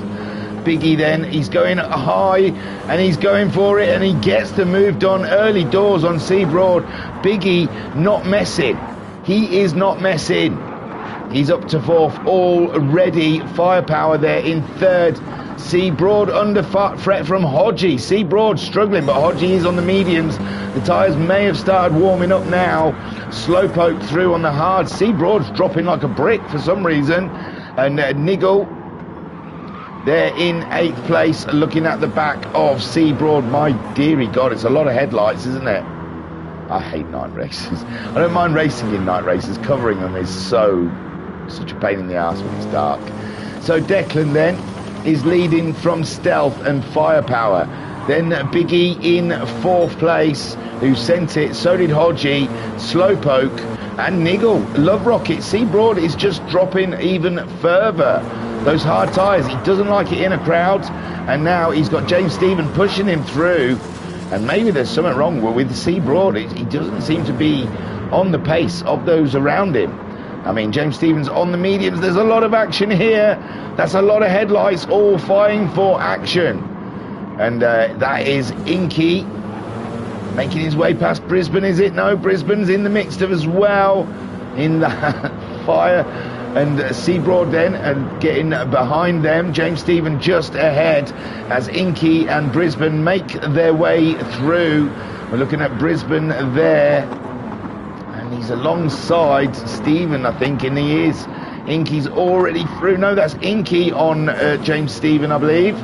Biggie then, he's going high and he's going for it and he gets the move done early doors on C Broad. Biggie not messing. He is not messing. He's up to fourth already. Firepower there in third. Seabroad under threat from Hodgie. Seabroad struggling, but Hodgie is on the mediums. The tyres may have started warming up now. Slowpoke through on the hard. Seabroad's dropping like a brick for some reason. And Niggle there in 8th place, looking at the back of Seabroad. My dearie God, it's a lot of headlights, isn't it? I hate night races. I don't mind racing in night races. Covering them is such a pain in the ass when it's dark. So Declan then is leading from Stealth and Firepower. Then Biggie in 4th place, who sent it. So did Hodgie, Slowpoke and Niggle. Love Rocket. Seabroad is just dropping even further. Those hard tyres, he doesn't like it in a crowd. And now he's got James Stephen pushing him through. And maybe there's something wrong with Seabroad. He doesn't seem to be on the pace of those around him. I mean, James Stevens on the mediums. There's a lot of action here. That's a lot of headlights all vying for action. And that is Inky making his way past Brisbane, is it? No, Brisbane's in the mix as well in the fire. And Seabroad then and getting behind them. James Stephen just ahead as Inky and Brisbane make their way through. We're looking at Brisbane there. And he's alongside Stephen, I think, and he is. Inky's already through. No, that's Inky on James Stephen, I believe.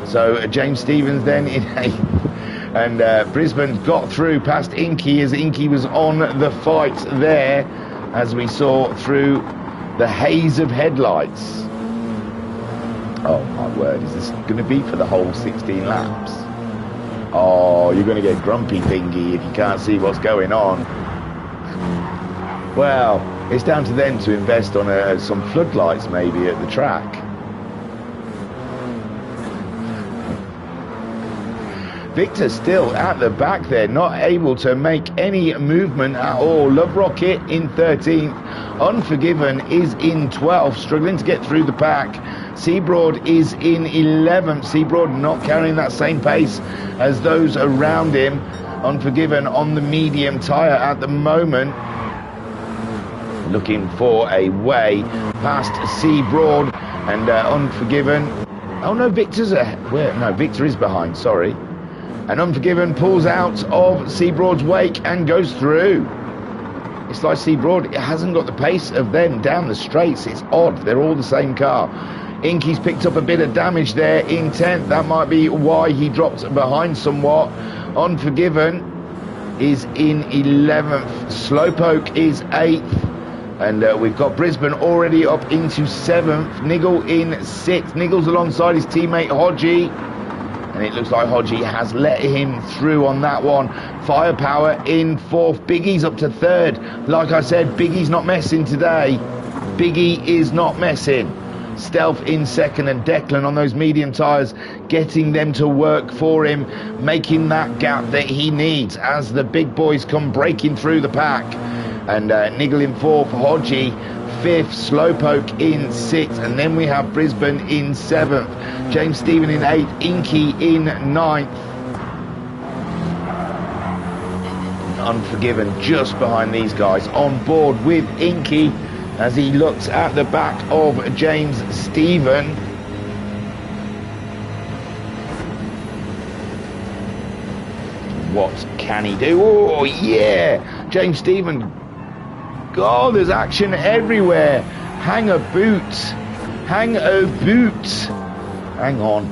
So James Stevens then in 8th. And Brisbane got through past Inky as Inky was on the fight there, as we saw through the haze of headlights. Oh my word, is this going to be for the whole 16 laps? Oh, you're going to get grumpy, Thingy, if you can't see what's going on. Well, it's down to them to invest on some floodlights maybe at the track. Victor still at the back there, not able to make any movement at all. Love Rocket in 13th. Unforgiven is in 12th, struggling to get through the pack. Seabroad is in 11th. Seabroad not carrying that same pace as those around him. Unforgiven on the medium tyre at the moment. Looking for a way past Seabroad and Unforgiven. Oh no, Victor's where? No, Victor is behind, sorry. And Unforgiven pulls out of Seabroad's wake and goes through. It's like Seabroad hasn't got the pace of them down the straights. It's odd. They're all the same car. Inky's picked up a bit of damage there in 10th. That might be why he dropped behind somewhat. Unforgiven is in 11th. Slowpoke is 8th. And we've got Brisbane already up into 7th. Niggle in 6th. Niggle's alongside his teammate Hodgie. And it looks like Hodgie has let him through on that one. Firepower in 4th. Biggie's up to 3rd. Like I said, Biggie's not messing today. Biggie is not messing. Stealth in 2nd and Declan on those medium tyres, getting them to work for him, making that gap that he needs as the big boys come breaking through the pack. And Niggle in 4th, Hodgie 5th, Slowpoke in 6th, and then we have Brisbane in 7th, James Stephen in 8th, Inky in 9th. Unforgiven just behind these guys, on board with Inky as he looks at the back of James Stephen. What can he do? Oh yeah, James Stephen. God, there's action everywhere. Hang a boot. Hang a boot. Hang on.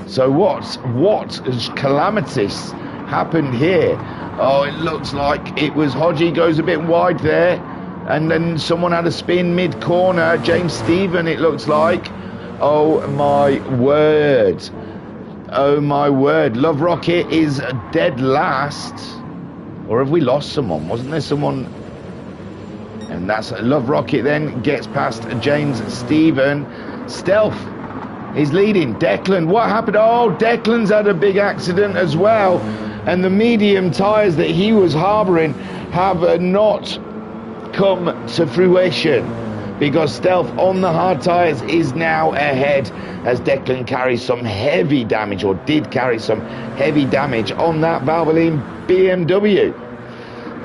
So what calamitous happened here? Oh, it looks like it was Hodgie goes a bit wide there. And then someone had a spin mid-corner. James Stephen, it looks like. Oh, my word. Oh, my word. Love Rocket is dead last. Or have we lost someone? Wasn't there someone... And that's Love Rocket then gets past James Stephen. Stealth is leading. Declan, what happened? Oh, Declan's had a big accident as well. And the medium tyres that he was harbouring have not come to fruition, because Stealth on the hard tyres is now ahead as Declan carries some heavy damage, or did carry some heavy damage on that Valvoline BMW.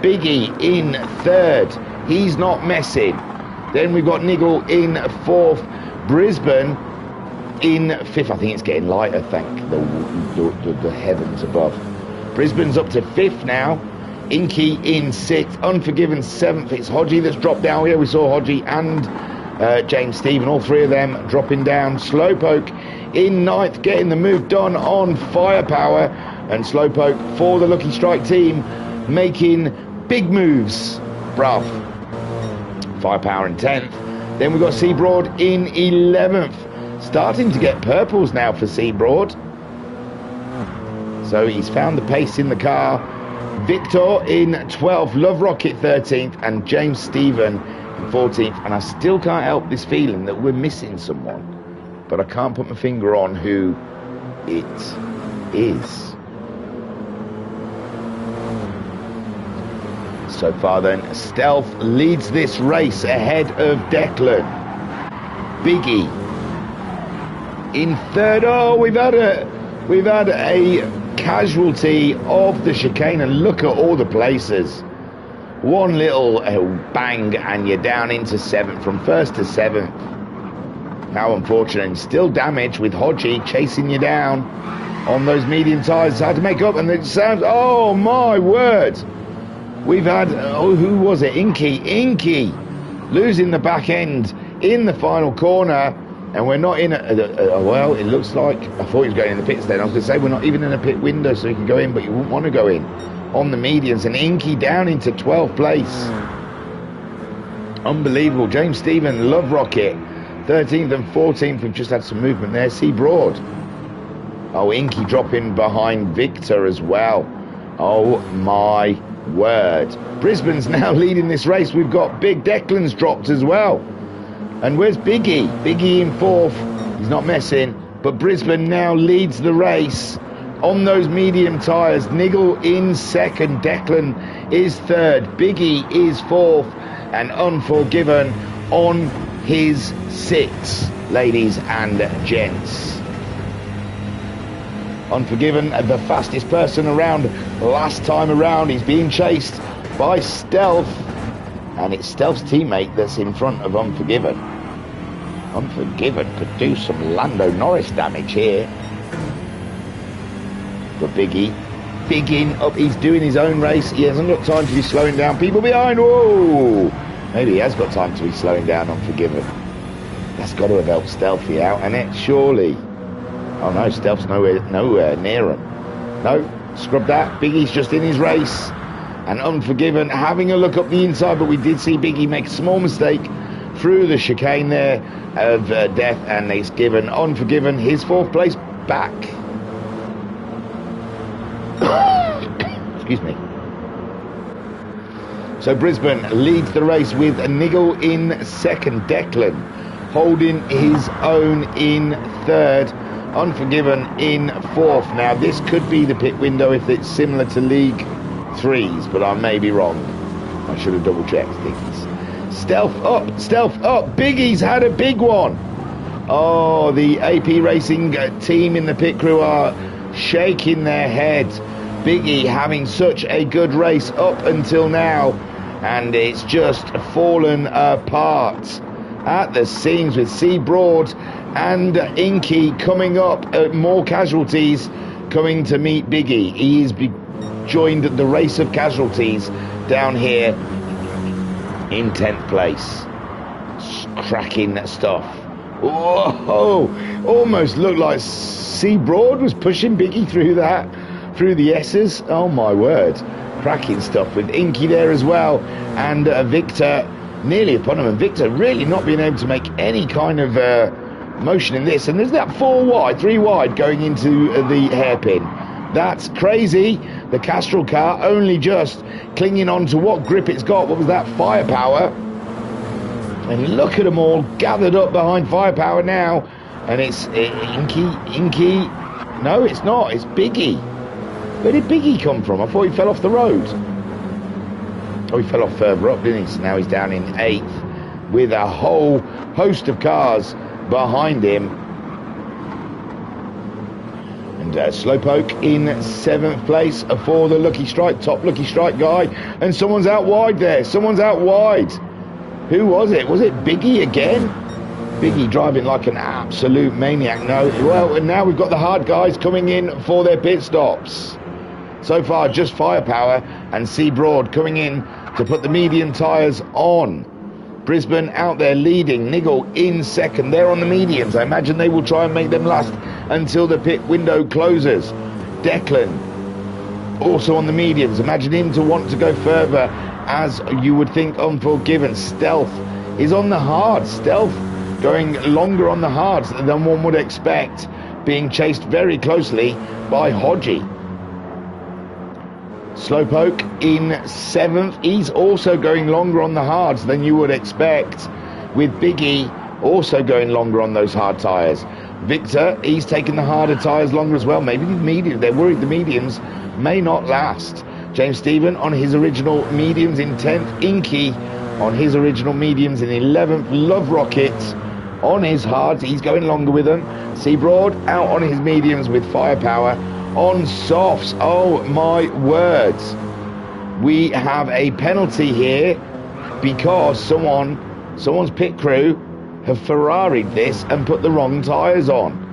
Biggie in third. He's not messing. Then we've got Niggle in fourth. Brisbane in fifth. I think it's getting lighter, thank the heavens above. Brisbane's up to fifth now. Inky in sixth. Unforgiven seventh. It's Hodgie that's dropped down here. We saw Hodgie and James Stephen, all three of them dropping down. Slowpoke in ninth, getting the move done on Firepower. And Slowpoke for the Lucky Strike team, making big moves. Bruv. Firepower in 10th. Then we've got Seabroad in 11th. Starting to get purples now for Seabroad. So he's found the pace in the car. Victor in 12th. Love Rocket 13th. And James Stephen in 14th. And I still can't help this feeling that we're missing someone. But I can't put my finger on who it is. So far then, Stealth leads this race ahead of Declan. Biggie in third. Oh, we've had a casualty of the chicane, and look at all the places. One little bang and you're down into seventh, from first to seventh. How unfortunate. And still damage with Hodgie chasing you down on those medium tyres. Hard to make up, and it sounds, oh my word. We've had, who was it? Inky losing the back end in the final corner, and we're not in well, it looks like, I thought he was going in the pits then. I was going to say, we're not even in a pit window so you can go in, but you wouldn't want to go in on the medians. And Inky down into 12th place. Unbelievable. James Stephen, Love Rocket, 13th and 14th. We've just had some movement there. Seabroad. Oh, Inky dropping behind Victor as well. Oh my word. Brisbane's now leading this race. We've got Big Declan's dropped as well. And where's Biggie? Biggie in fourth. He's not messing. But Brisbane now leads the race on those medium tyres. Niggle in second. Declan is third. Biggie is fourth. And Unforgiven on his sixth, ladies and gents. Unforgiven, the fastest person around last time around. He's being chased by Stealth, and it's Stealth's teammate that's in front of Unforgiven. Unforgiven could do some Lando Norris damage here. But Biggie, bigging up, he's doing his own race. He hasn't got time to be slowing down people behind. Whoa! Maybe he has got time to be slowing down Unforgiven. That's got to have helped Stealthy out, and it surely. Oh no, Stealth's nowhere near him. No, scrub that. Biggie's just in his race. And Unforgiven having a look up the inside, but we did see Biggie make a small mistake through the chicane there of death, and it's given Unforgiven his fourth place back. Excuse me. So Brisbane leads the race with Niggle in second. Declan holding his own in third. Unforgiven in fourth. Now this could be the pit window if it's similar to League 3's, but I may be wrong. I should have double checked things. Stealth up. Biggie's had a big one. Oh, the AP Racing team in the pit crew are shaking their heads. Biggie having such a good race up until now, and it's just fallen apart at the seams with Seabroad and Inky coming up. More casualties coming to meet Biggie. He's joined the race of casualties down here in 10th place. Cracking stuff. Whoa! Almost looked like Seabroad was pushing Biggie through the S's. Oh my word. Cracking stuff with Inky there as well. And Victor nearly upon him. And Victor really not being able to make any kind of motion in this. And there's that 3 wide going into the hairpin. That's crazy. The Castrol car only just clinging on to what grip it's got. What was that? Firepower. And look at them all gathered up behind Firepower now. And it's Inky. No, it's not. It's Biggie. Where did Biggie come from? I thought he fell off the road. Oh, he fell off further up, didn't he? So now he's down in 8th with a whole host of cars behind him. And And Slowpoke in 7th place for the Lucky Strike, top Lucky Strike guy. And someone's out wide there. Someone's out wide. Who was it? Was it Biggie again? Biggie driving like an absolute maniac. No. Well, and now we've got the hard guys coming in for their pit stops. So far, just Firepower and Seabroad coming in to put the medium tyres on. Brisbane out there leading, Niggle in 2nd. They're on the mediums. I imagine they will try and make them last until the pit window closes. Declan also on the mediums. Imagine him to want to go further, as you would think Unforgiven. Stealth is on the hards. Stealth going longer on the hards than one would expect, being chased very closely by Hodgie. Slowpoke in 7th. He's also going longer on the hards than you would expect, with Biggie also going longer on those hard tyres. Victor, he's taking the harder tyres longer as well. Maybe the medium, they're worried the mediums may not last. James Stephen on his original mediums in 10th. Inky on his original mediums in 11th. Love Rocket on his hards, he's going longer with them. Seabroad out on his mediums with Firepower. On softs, oh my words, we have a penalty here because someone's pit crew have Ferrari'd this and put the wrong tyres on.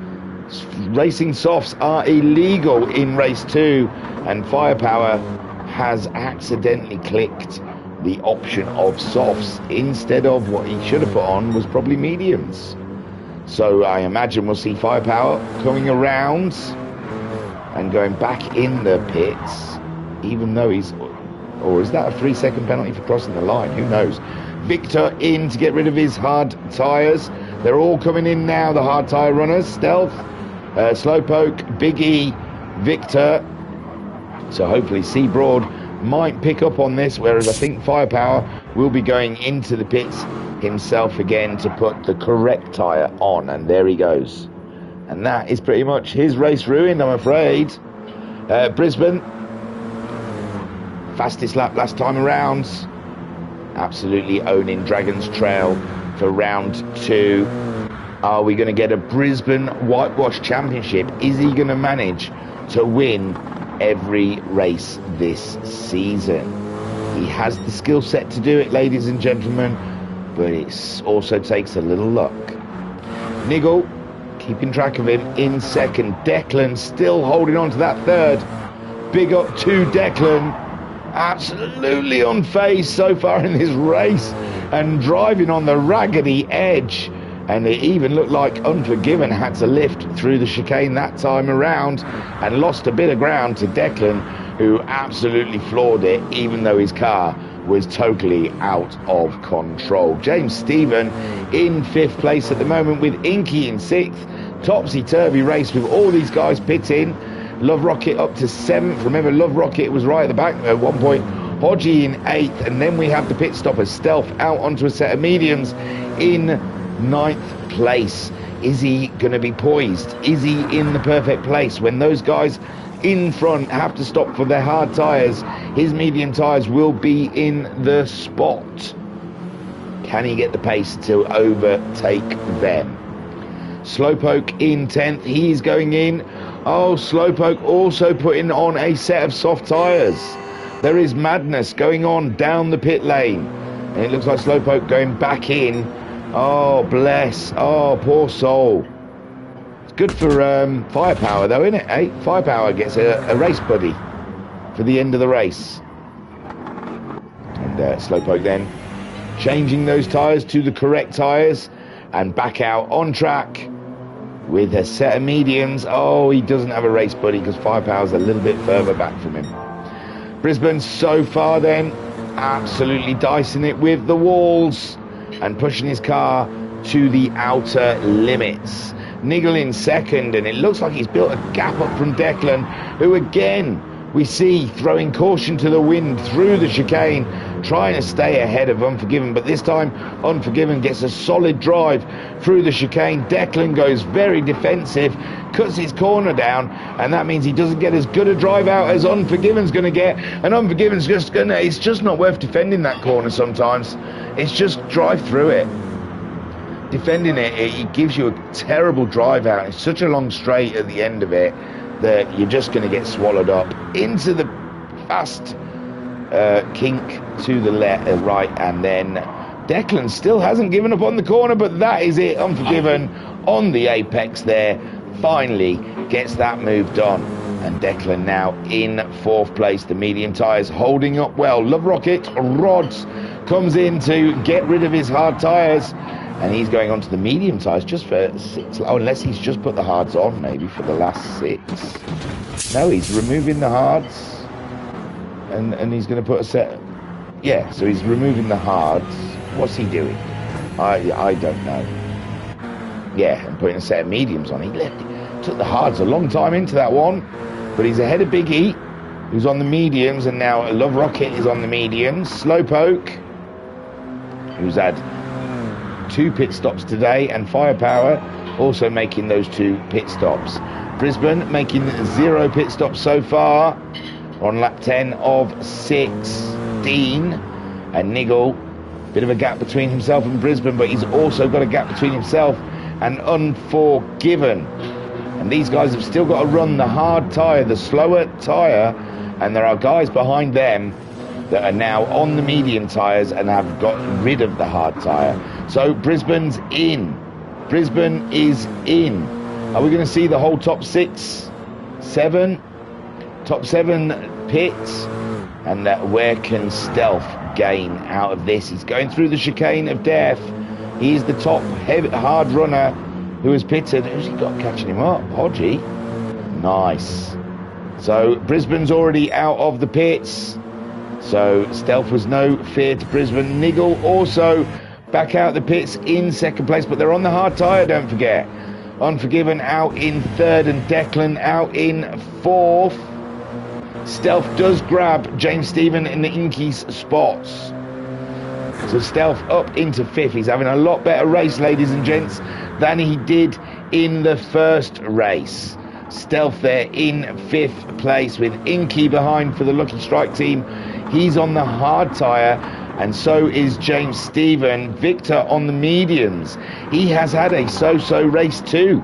Racing softs are illegal in race 2, and Firepower has accidentally clicked the option of softs instead of what he should have put on was probably mediums. So I imagine we'll see Firepower coming around and going back in the pits, even though he's, or is that a 3-second penalty for crossing the line? Who knows? Victor in to get rid of his hard tyres. They're all coming in now, the hard tyre runners. Stealth, Slowpoke, Biggie, Victor. So hopefully Seabroad might pick up on this, whereas I think Firepower will be going into the pits himself again to put the correct tyre on, and there he goes. And that is pretty much his race ruined, I'm afraid. Brisbane, fastest lap last time around, absolutely owning Dragon's Trail for round 2. Are we going to get a Brisbane Whitewash Championship? Is he going to manage to win every race this season? He has the skill set to do it, ladies and gentlemen, but it also takes a little luck. Niggle keeping track of him in 2nd. Declan still holding on to that 3rd. Big up to Declan, absolutely unfazed so far in this race and driving on the raggedy edge. And it even looked like Unforgiven had to lift through the chicane that time around and lost a bit of ground to Declan, who absolutely floored it, even though his car was totally out of control. James Stephen in 5th place at the moment, with Inky in 6th. Topsy-turvy race with all these guys pitting. Love Rocket up to 7th. Remember, Love Rocket was right at the back at one point. Hodgie in 8th, and then we have the pit stopper Stealth out onto a set of mediums in 9th place. Is he going to be poised? Is he in the perfect place when those guys in front have to stop for their hard tyres? His medium tyres will be in the spot. Can he get the pace to overtake them? Slowpoke in 10th. He's going in. Oh, Slowpoke also putting on a set of soft tyres. There is madness going on down the pit lane, and it looks like Slowpoke going back in. Oh, bless. Oh, poor soul. It's good for Firepower, though, isn't it, eh? Firepower gets a race buddy for the end of the race. And Slowpoke then changing those tyres to the correct tyres and back out on track with a set of mediums. Oh, he doesn't have a race buddy because Firepower's a little bit further back from him. Brisbane so far then absolutely dicing it with the walls and pushing his car to the outer limits. Niggle in 2nd, and it looks like he's built a gap up from Declan, who again we see throwing caution to the wind through the chicane, trying to stay ahead of Unforgiven, but this time Unforgiven gets a solid drive through the chicane. Declan goes very defensive, cuts his corner down, and that means he doesn't get as good a drive out as Unforgiven's going to get, and Unforgiven's just going to, it's just not worth defending that corner sometimes. It's just drive through it. Defending it gives you a terrible drive out. It's such a long straight at the end of it that you're just going to get swallowed up into the fast kink to the right, and then Declan still hasn't given up on the corner, but that is it. Unforgiven on the apex there, finally gets that move done, and Declan now in 4th place. The medium tyres holding up well. Love Rocket Rods comes in to get rid of his hard tyres, and he's going on to the medium tyres just for 6. Oh, unless he's just put the hards on maybe for the last 6. No, he's removing the hards, and he's going to put a set. Yeah, so he's removing the hards. What's he doing? I don't know. Yeah, and putting a set of mediums on. He took the hards a long time into that one, but he's ahead of Big E, who's on the mediums, and now Love Rocket is on the mediums. Slowpoke, who's had 2 pit stops today, and Firepower also making those 2 pit stops. Brisbane making 0 pit stops so far on lap 10 of 16, and Niggle, bit of a gap between himself and Brisbane, but he's also got a gap between himself and Unforgiven. And these guys have still got to run the hard tyre, the slower tyre, and there are guys behind them that are now on the medium tyres and have got rid of the hard tyre. So Brisbane's in. Brisbane is in. Are we going to see the whole top 6, 7? Top 7 pits? And where can Stealth gain out of this? He's going through the chicane of death. He's the top hard runner who has pitted. Who's he got catching him up? Hodgie. Nice. So Brisbane's already out of the pits. So Stealth was no fear to Brisbane. Niggle also back out the pits in 2nd place, but they're on the hard tyre, don't forget. Unforgiven out in 3rd, and Declan out in 4th. Stealth does grab James Stephen in the Inky's spots. So Stealth up into 5th. He's having a lot better race, ladies and gents, than he did in the first race. Stealth there in 5th place with Inky behind for the Lucky Strike team. He's on the hard tyre, and so is James Stephen. Victor on the mediums. He has had a so-so race too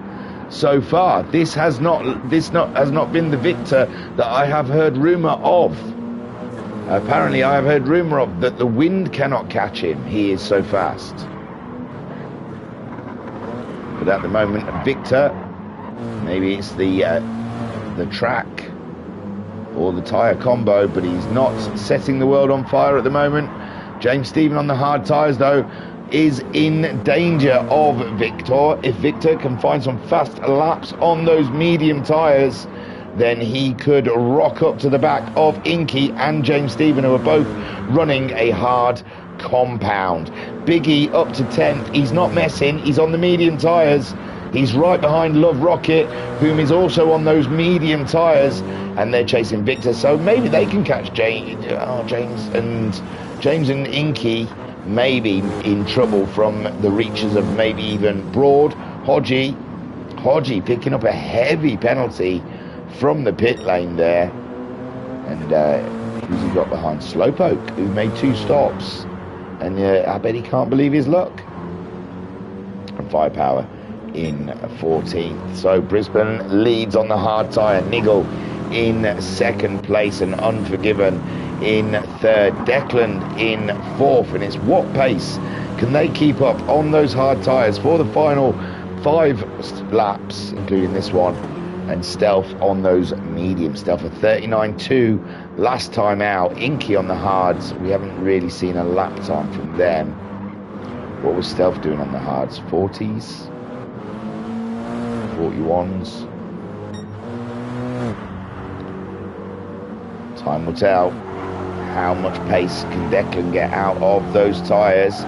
so far. This has not been the Victor that I have heard rumour of. Apparently I have heard rumour of that the wind cannot catch him. He is so fast. But at the moment, Victor, maybe it's the track or the tyre combo, but he's not setting the world on fire at the moment. James Stephen on the hard tyres though is in danger of Victor. If Victor can find some fast laps on those medium tyres, then he could rock up to the back of Inky and James Stephen, who are both running a hard compound. Biggie up to 10th. He's not messing. He's on the medium tyres. He's right behind Love Rocket, whom is also on those medium tyres, and they're chasing Victor. So maybe they can catch James and Inky maybe in trouble from the reaches of maybe even Broad. Hodgie picking up a heavy penalty from the pit lane there. And who's he got behind? Slowpoke, who made 2 stops. And I bet he can't believe his luck. And Firepower in 14th. So Brisbane leads on the hard tyre. Niggle in 2nd place, and Unforgiven in 3rd. Declan in 4th. And it's what pace can they keep up on those hard tyres for the final 5 laps, including this one. And Stealth on those medium. Stealth at 39.2 last time out. Inky on the hards. We haven't really seen a lap time from them. What was Stealth doing on the hards? 40s? 41s? Time will tell. How much pace can Declan get out of those tyres?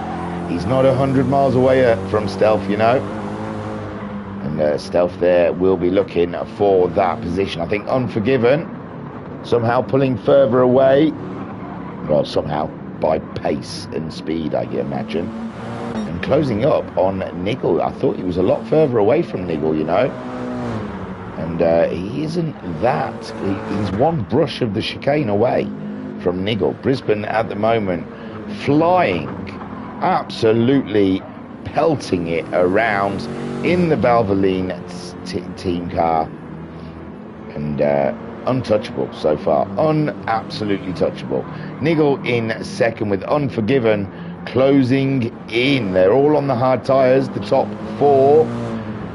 He's not 100 miles away from Stealth, you know. And Stealth there will be looking for that position. I think Unforgiven somehow pulling further away. Well, somehow by pace and speed, I imagine. And closing up on Niggle. I thought he was a lot further away from Niggle, you know. And he isn't that. He's one brush of the chicane away from Niggle. Brisbane at the moment flying, absolutely pelting it around in the Valvoline team car. and untouchable so far. Absolutely touchable. Nigel in second with Unforgiven closing in. They're all on the hard tyres, the top four.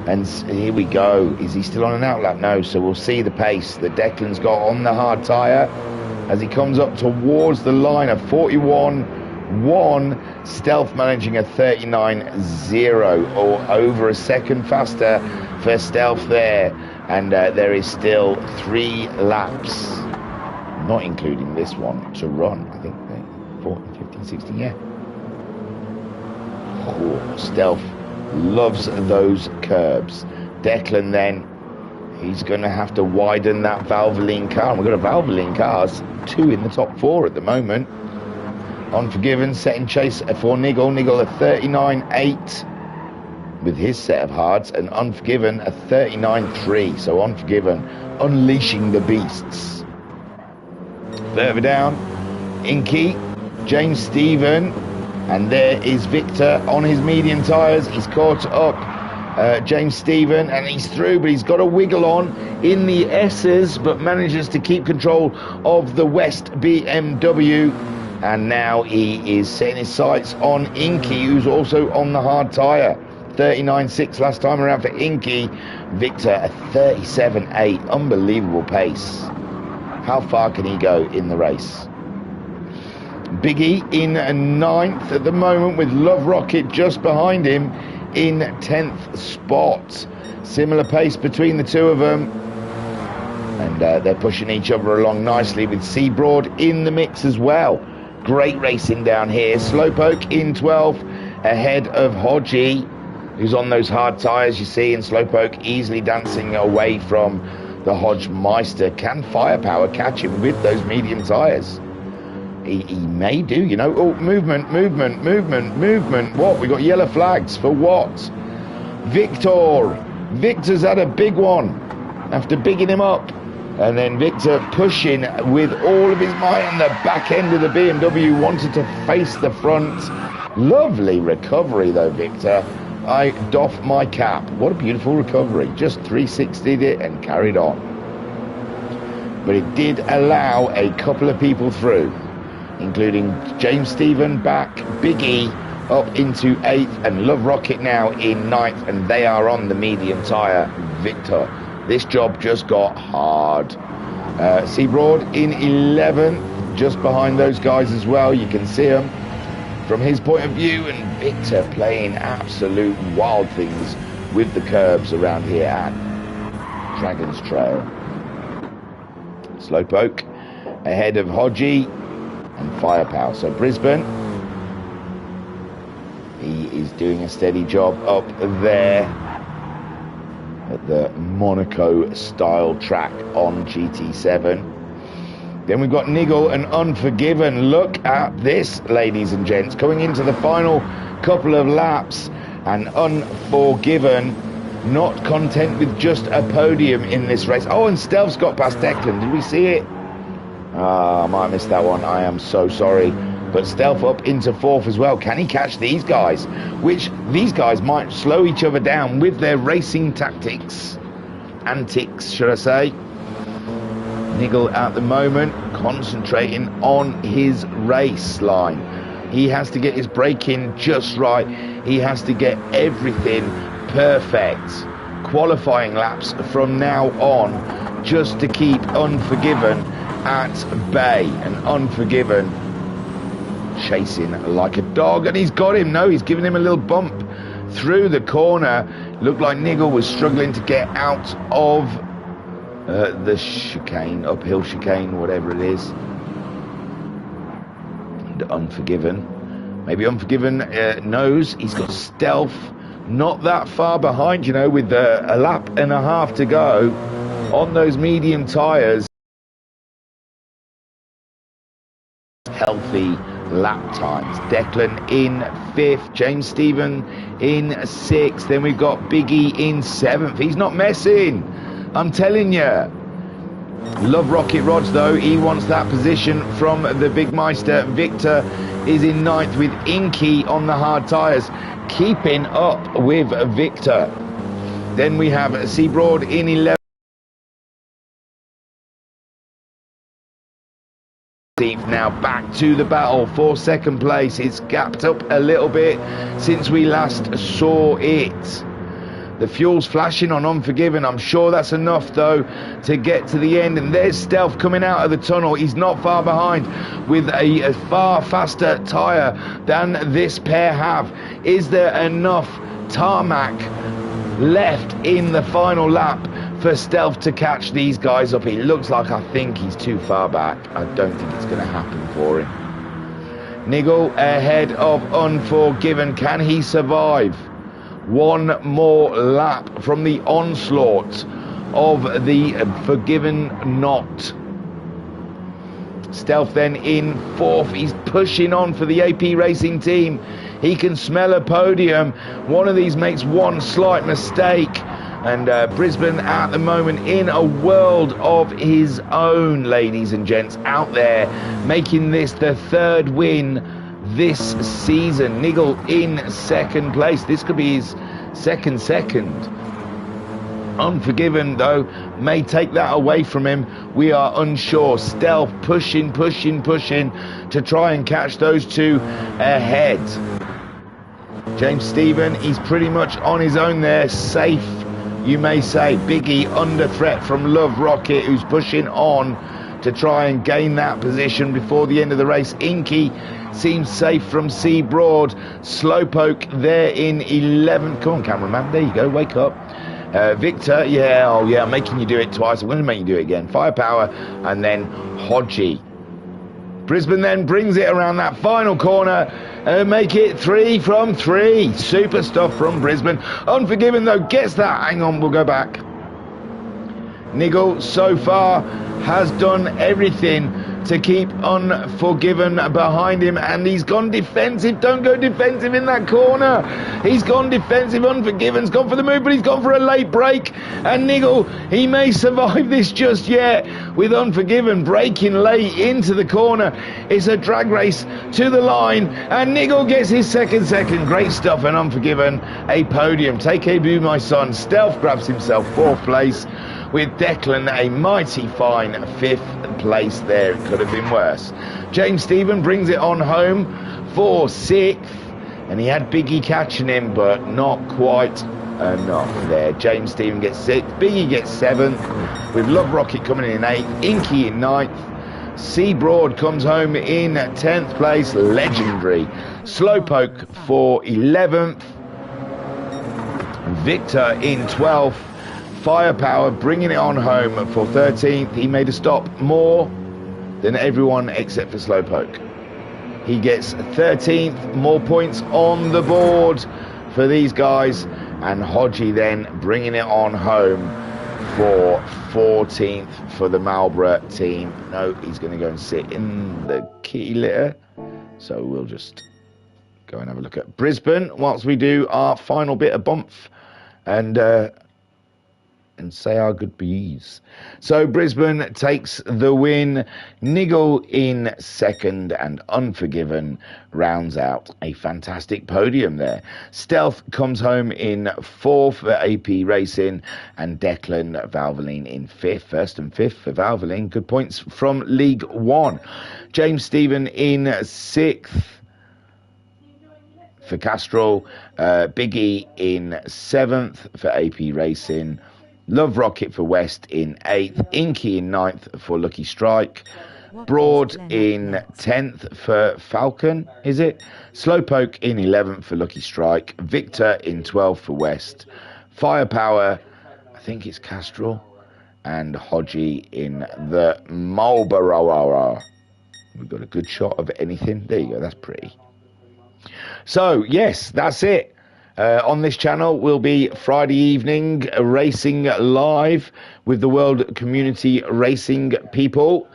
And here we go. Is he still on an outlap? No, so we'll see the pace that Declan's got on the hard tyre as he comes up towards the line of 41.1. Stealth managing a 39.0, or over a second faster for Stealth there. And there is still 3 laps, not including this one, to run. I think 14, 15, 16, yeah. Oh, Stealth loves those curbs. Declan then, he's going to have to widen that Valvoline car. And we've got a Valvoline cars, 2 in the top 4 at the moment. Unforgiven setting chase for Nigel. Nigel a 39.8 with his set of hards, and Unforgiven a 39.3. So Unforgiven unleashing the beasts. Further down, Inky, James Stephen, and there is Victor on his medium tyres. He's caught up James Stephen, and he's through, but he's got a wiggle on in the S's, but manages to keep control of the West BMW. And now he is setting his sights on Inky, who's also on the hard tyre. 39.6 last time around for Inky. Victor a 37.8. Unbelievable pace. How far can he go in the race? Biggie in 9th at the moment, with Love Rocket just behind him in 10th spot. Similar pace between the two of them, and they're pushing each other along nicely, with Seabroad in the mix as well. Great racing down here. Slowpoke in 12th ahead of Hodgie, who's on those hard tyres you see, and Slowpoke easily dancing away from the Hodge Meister. Can Firepower catch him with those medium tyres? He may do, you know. Oh, movement. What? We got yellow flags for what? Victor's had a big one after bigging him up. And then Victor pushing with all of his might on the back end of the BMW, wanted to face the front. Lovely recovery though, Victor. I doff my cap. What a beautiful recovery. Just 360'd it and carried on. But it did allow a couple of people through, including James Stephen back, Biggie up into 8th, and Love Rocket now in 9th, and they are on the medium tyre. Victor, this job just got hard. Seabroad in 11th, just behind those guys as well. You can see them from his point of view, and Victor playing absolute wild things with the curbs around here at Dragon's Trail. Slowpoke ahead of Hodgie and Firepower. So Brisbane, he is doing a steady job up there at the Monaco style track on GT7. Then we've got Nigel and Unforgiven. Look at this, ladies and gents, coming into the final couple of laps, and Unforgiven not content with just a podium in this race. Oh, and Stealth's got past Declan. Did we see it? I might have missed that one. I am so sorry. But Stealth up into 4th as well. Can he catch these guys? Which these guys might slow each other down with their racing tactics. Antics, should I say. Nigel at the moment concentrating on his race line. He has to get his braking just right. He has to get everything perfect. Qualifying laps from now on, just to keep Unforgiven at bay. And Unforgiven chasing like a dog, and he's got him. No, he's giving him a little bump through the corner. Looked like Nigel was struggling to get out of the chicane, uphill chicane, whatever it is. And Unforgiven, maybe Unforgiven knows he's got Stealth not that far behind, you know, with a lap and a half to go on those medium tyres. Healthy lap times. Declan in 5th, James Stephen in 6th, then we've got Biggie in 7th. He's not messing, I'm telling you. Love Rocket Rods though, he wants that position from the Big Meister. Victor is in 9th with Inky on the hard tyres, keeping up with Victor. Then we have Seabroad in 11th. now back to the battle for second place. It's gapped up a little bit since we last saw it. The fuel's flashing on Unforgiven. I'm sure that's enough, though, to get to the end. And there's Stealth coming out of the tunnel. He's not far behind with a far faster tyre than this pair have. Is there enough tarmac left in the final lap for Stealth to catch these guys up? It looks like, I think he's too far back. I don't think it's going to happen for him. Niggle ahead of Unforgiven. Can he survive one more lap from the onslaught of the Forgiven knot? Stealth then in fourth. He's pushing on for the AP Racing team. He can smell a podium. One of these makes one slight mistake, and Brisbane at the moment in a world of his own, ladies and gents, out there making this the third win this season. Niggle in second place. This could be his second. Unforgiven, though, may take that away from him. We are unsure. Stealth pushing to try and catch those two ahead. James Stephen, he's pretty much on his own there. Safe, you may say. Biggie under threat from Love Rocket, who's pushing on to try and gain that position before the end of the race. Inky seems safe from C Broad. Slowpoke there in 11th. Come on, cameraman, there you go, wake up. Victor, I'm making you do it twice. I'm going to make you do it again. Firepower, and then Hodgie. Brisbane then brings it around that final corner and make it 3 from 3. Super stuff from Brisbane. Unforgiven, though, gets that. Hang on, we'll go back. Niggle so far has done everything to keep Unforgiven behind him, and he's gone defensive. Don't go defensive in that corner. He's gone defensive. Unforgiven's gone for the move, but he's gone for a late break, and Niggle, he may survive this just yet with Unforgiven breaking late into the corner. It's a drag race to the line, and Niggle gets his second. Great stuff, and Unforgiven a podium. Take a boo, my son. Stealth grabs himself 4th place, with Declan a mighty fine 5th place there. It could have been worse. James Stephen brings it on home for 6th, and he had Biggie catching him, but not quite enough there. James Stephen gets 6th, Biggie gets 7th, with Love Rocket coming in 8th, Inky in 9th. C Broad comes home in 10th place, legendary. Slowpoke for 11th, Victor in 12th. Firepower bringing it on home for 13th. He made a stop more than everyone except for Slowpoke. He gets 13th, more points on the board for these guys, and Hodgie then bringing it on home for 14th for the Marlborough team. No, he's going to go and sit in the kitty litter, so we'll just go and have a look at Brisbane whilst we do our final bit of bump and say our goodbyes. So Brisbane takes the win. Niggle in 2nd, and Unforgiven rounds out a fantastic podium there. Stealth comes home in 4th for AP Racing, and Declan Valvoline in 5th. 1st and 5th for Valvoline. Good points from League 1. James Stephen in 6th for Castrol. Biggie in 7th for AP Racing. Love Rocket for West in 8th, Inky in 9th for Lucky Strike, Broad in 10th for Falcon, is it? Slowpoke in 11th for Lucky Strike, Victor in 12th for West, Firepower, I think it's Castrol, and Hodgie in the Marlborough. We've got a good shot of anything. There you go, that's pretty. So, yes, that's it. On this channel will be Friday evening racing live with the World Community Racing people,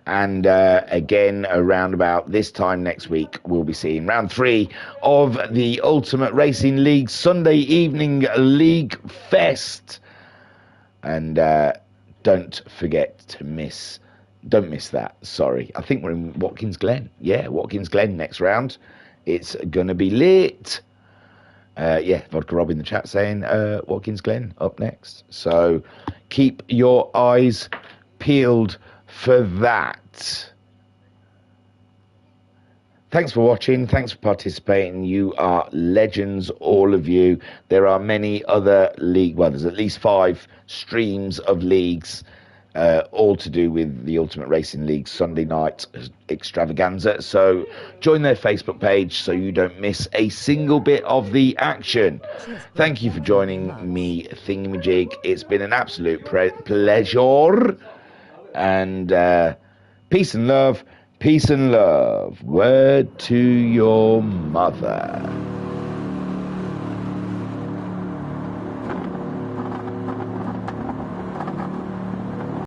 and again around about this time next week we'll be seeing round 3 of the Ultimate Racing League Sunday evening League Fest, and don't miss that. Sorry, I think we're in Watkins Glen. Yeah, Watkins Glen next round. It's gonna be lit. Vodka Rob in the chat saying Watkins Glen up next. So keep your eyes peeled for that. Thanks for watching. Thanks for participating. You are legends, all of you. There are many other there's at least 5 streams of leagues, all to do with the Ultimate Racing League Sunday night extravaganza. So join their Facebook page so you don't miss a single bit of the action. Cheers, bro. Thank you for joining me, Thingymajig. It's been an absolute pleasure. And peace and love. Peace and love. Word to your mother.